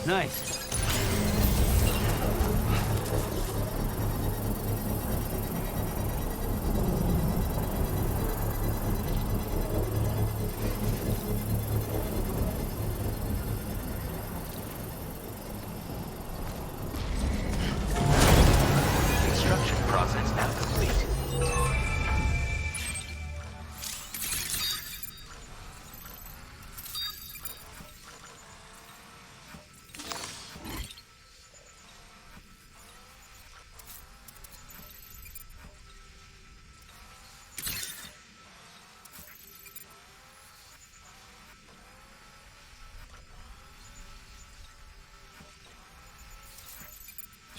Nice. Construction process now complete.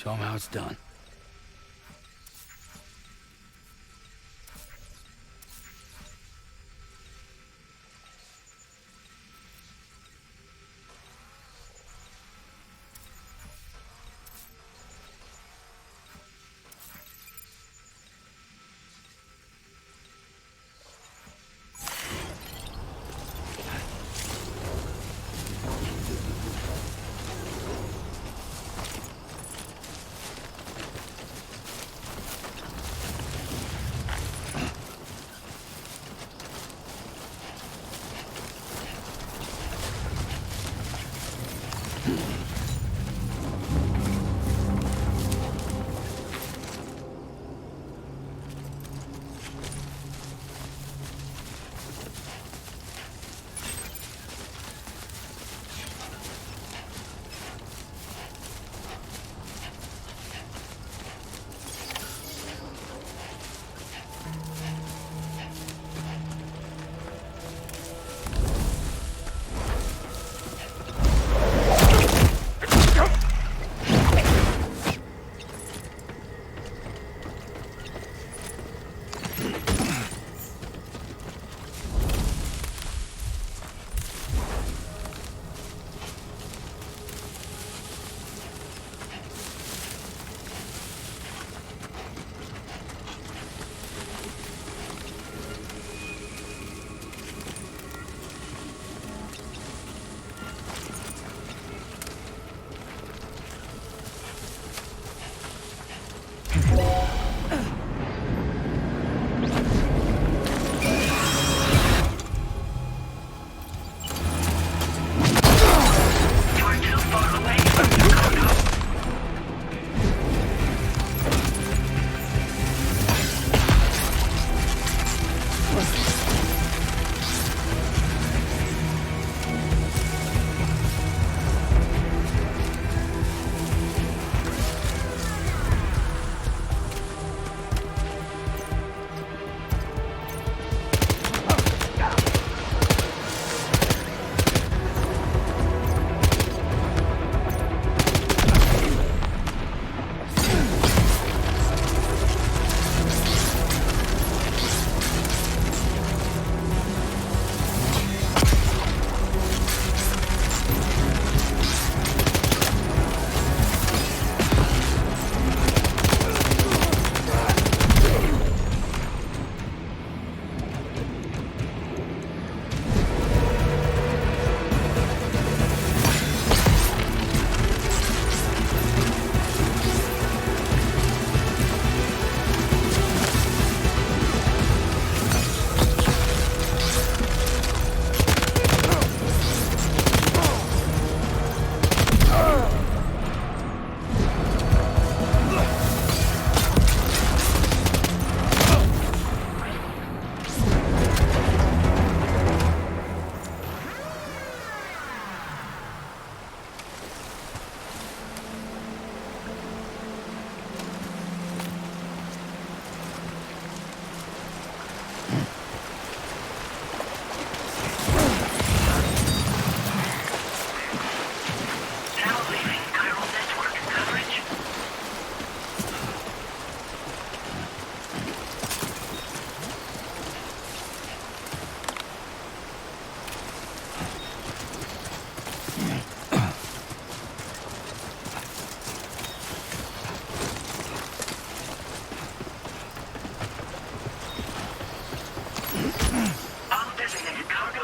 Show them how it's done.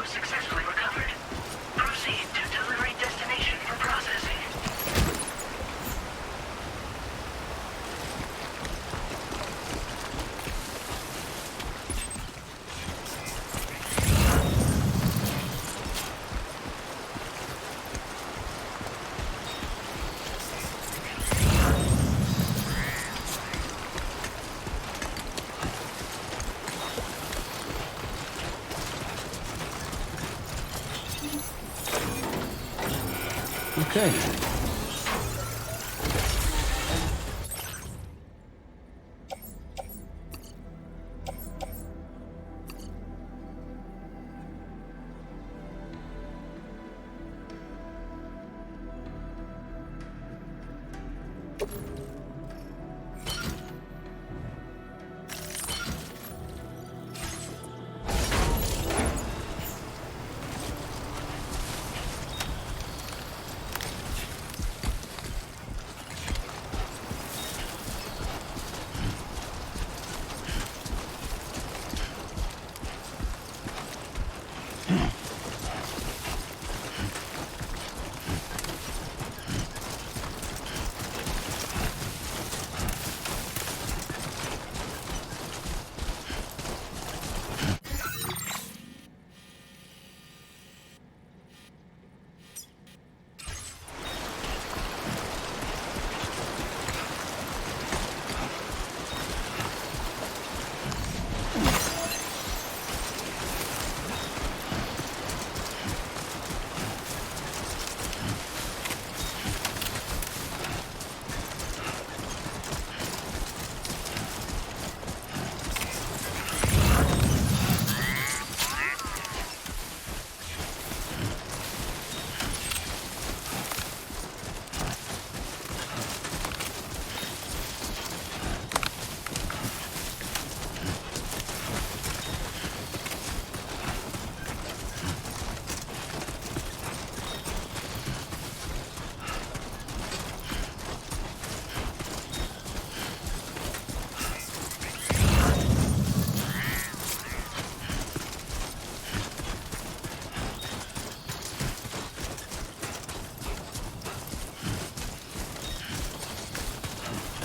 successfully recovered. Proceed to delivery destination for processing. Okay.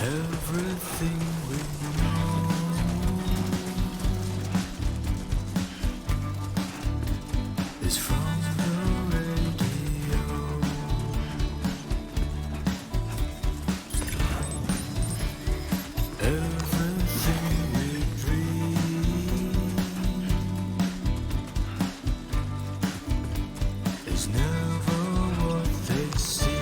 Everything we know is from the radio. Everything we dream is never what they seem.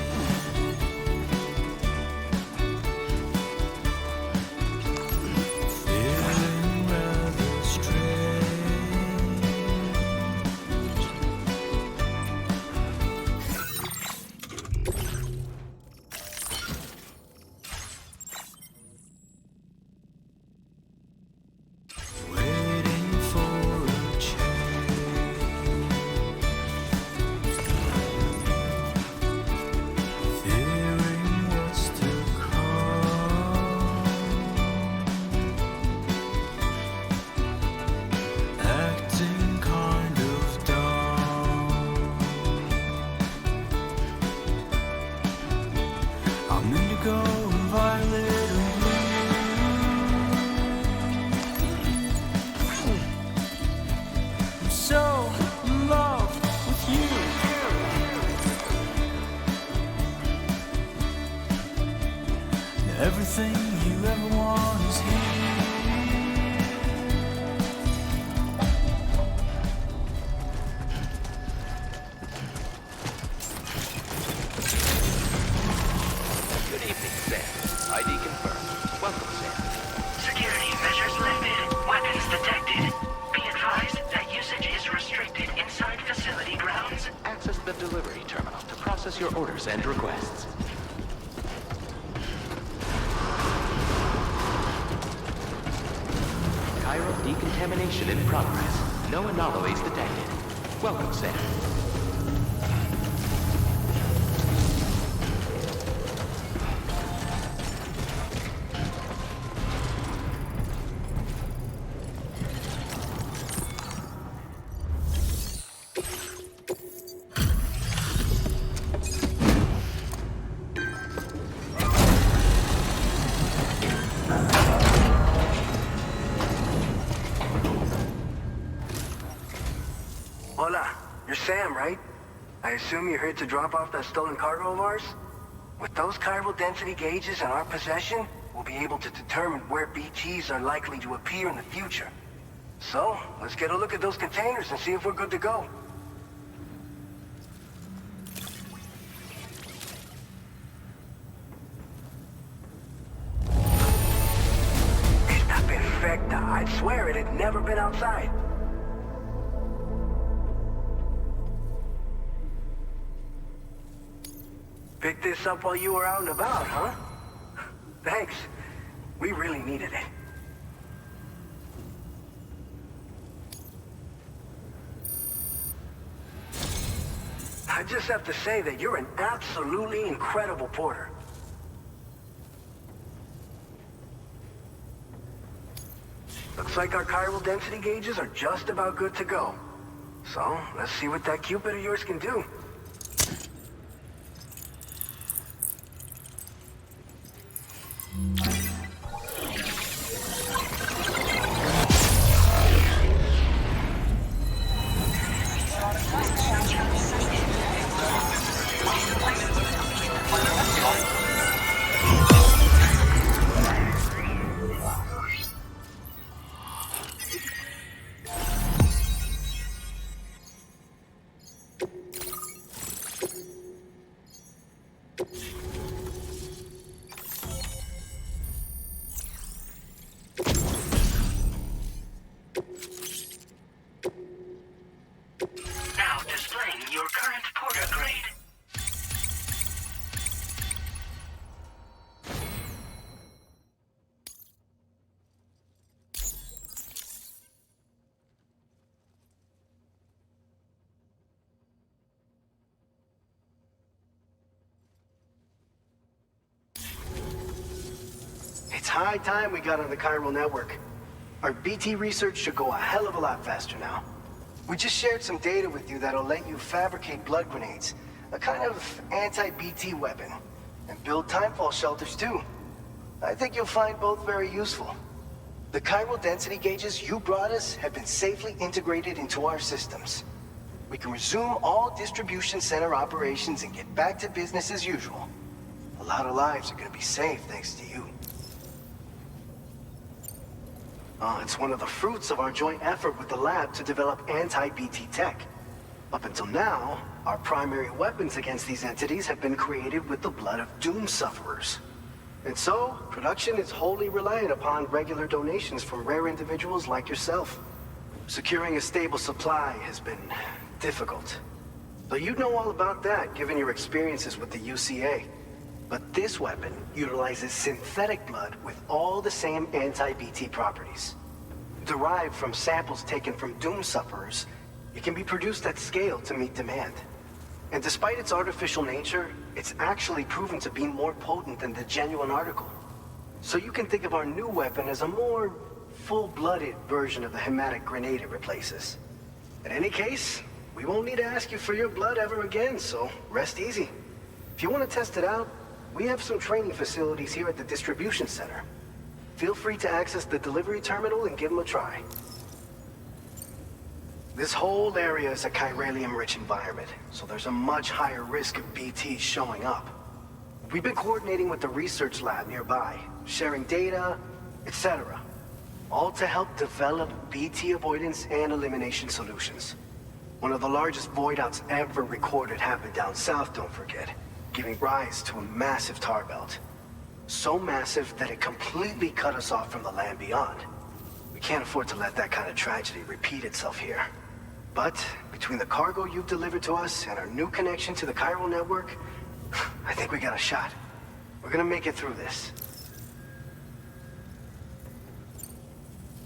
Everything you ever want is here. Good evening, Sam. ID confirmed. Welcome, Sam. Security measures lifted. Weapons detected. Be advised that usage is restricted inside facility grounds. Access the delivery terminal to process your orders and requests. Chiral decontamination in progress. No anomalies detected. Welcome, Sam. Hola, you're Sam, right? I assume you're here to drop off that stolen cargo of ours? With those chiral density gauges in our possession, we'll be able to determine where BTs are likely to appear in the future. So, let's get a look at those containers and see if we're good to go. Está perfecta. I'd swear it had never been outside. Picked this up while you were out and about, huh? Thanks. We really needed it. I just have to say that you're an absolutely incredible porter. Looks like our chiral density gauges are just about good to go. So, let's see what that Cupid of yours can do. Now displaying your current porter grade. It's high time we got on the chiral network. Our BT research should go a hell of a lot faster now. We just shared some data with you that'll let you fabricate blood grenades, a kind of anti-BT weapon, and build timefall shelters too. I think you'll find both very useful. The chiral density gauges you brought us have been safely integrated into our systems. We can resume all distribution center operations and get back to business as usual. A lot of lives are gonna be saved thanks to you. It's one of the fruits of our joint effort with the lab to develop anti-BT tech. Up until now, our primary weapons against these entities have been created with the blood of doom sufferers. And so, production is wholly reliant upon regular donations from rare individuals like yourself. Securing a stable supply has been difficult. Though you'd know all about that, given your experiences with the UCA. But this weapon utilizes synthetic blood with all the same anti-BT properties. Derived from samples taken from doom sufferers, it can be produced at scale to meet demand. And despite its artificial nature, it's actually proven to be more potent than the genuine article. So you can think of our new weapon as a more full-blooded version of the hematic grenade it replaces. In any case, we won't need to ask you for your blood ever again, so rest easy. If you want to test it out, we have some training facilities here at the distribution center. Feel free to access the delivery terminal and give them a try. This whole area is a chiralium-rich environment, so there's a much higher risk of BTs showing up. We've been coordinating with the research lab nearby, sharing data, etc. All to help develop BT avoidance and elimination solutions. One of the largest void outs ever recorded happened down south, don't forget, giving rise to a massive tar belt. So massive that it completely cut us off from the land beyond. We can't afford to let that kind of tragedy repeat itself here. But between the cargo you've delivered to us and our new connection to the chiral network, I think we got a shot. We're gonna make it through this.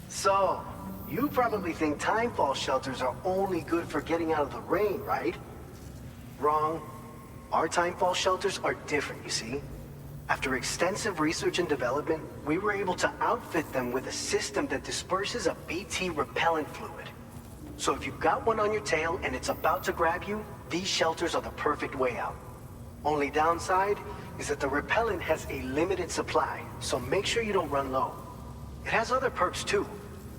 So, you probably think timefall shelters are only good for getting out of the rain, right? Wrong. Our timefall shelters are different, you see. After extensive research and development, we were able to outfit them with a system that disperses a BT repellent fluid. So if you've got one on your tail and it's about to grab you, these shelters are the perfect way out. Only downside is that the repellent has a limited supply, so make sure you don't run low. It has other perks too.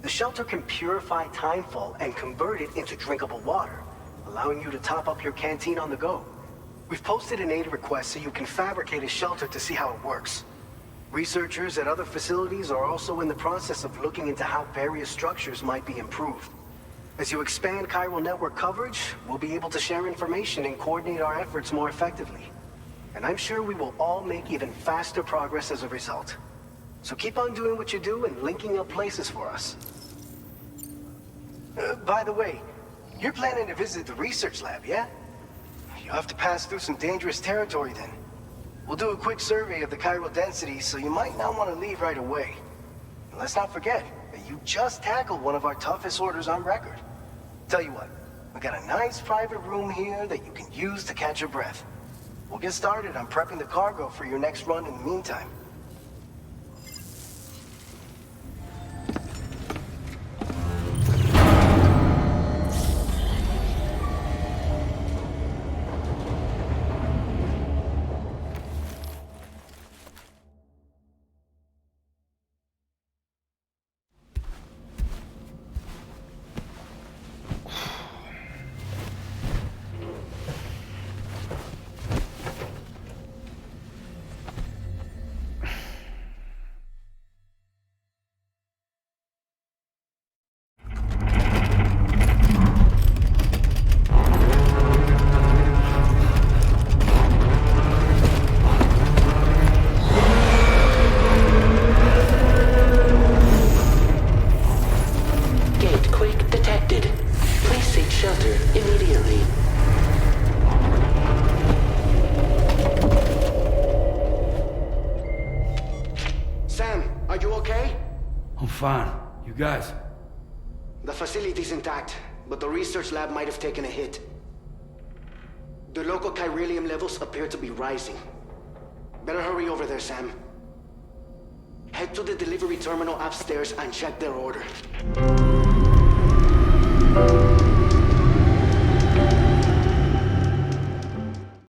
The shelter can purify timefall and convert it into drinkable water, allowing you to top up your canteen on the go. We've posted an aid request so you can fabricate a shelter to see how it works. Researchers at other facilities are also in the process of looking into how various structures might be improved. As you expand chiral network coverage, we'll be able to share information and coordinate our efforts more effectively. And I'm sure we will all make even faster progress as a result. So keep on doing what you do and linking up places for us. By the way, you're planning to visit the research lab, yeah? You'll have to pass through some dangerous territory then. We'll do a quick survey of the chiral density, so you might not want to leave right away. And let's not forget that you just tackled one of our toughest orders on record. Tell you what, we got a nice private room here that you can use to catch your breath. We'll get started on prepping the cargo for your next run in the meantime. Fine. You guys? The facility's intact, but the research lab might have taken a hit. The local chiralium levels appear to be rising. Better hurry over there, Sam. Head to the delivery terminal upstairs and check their order.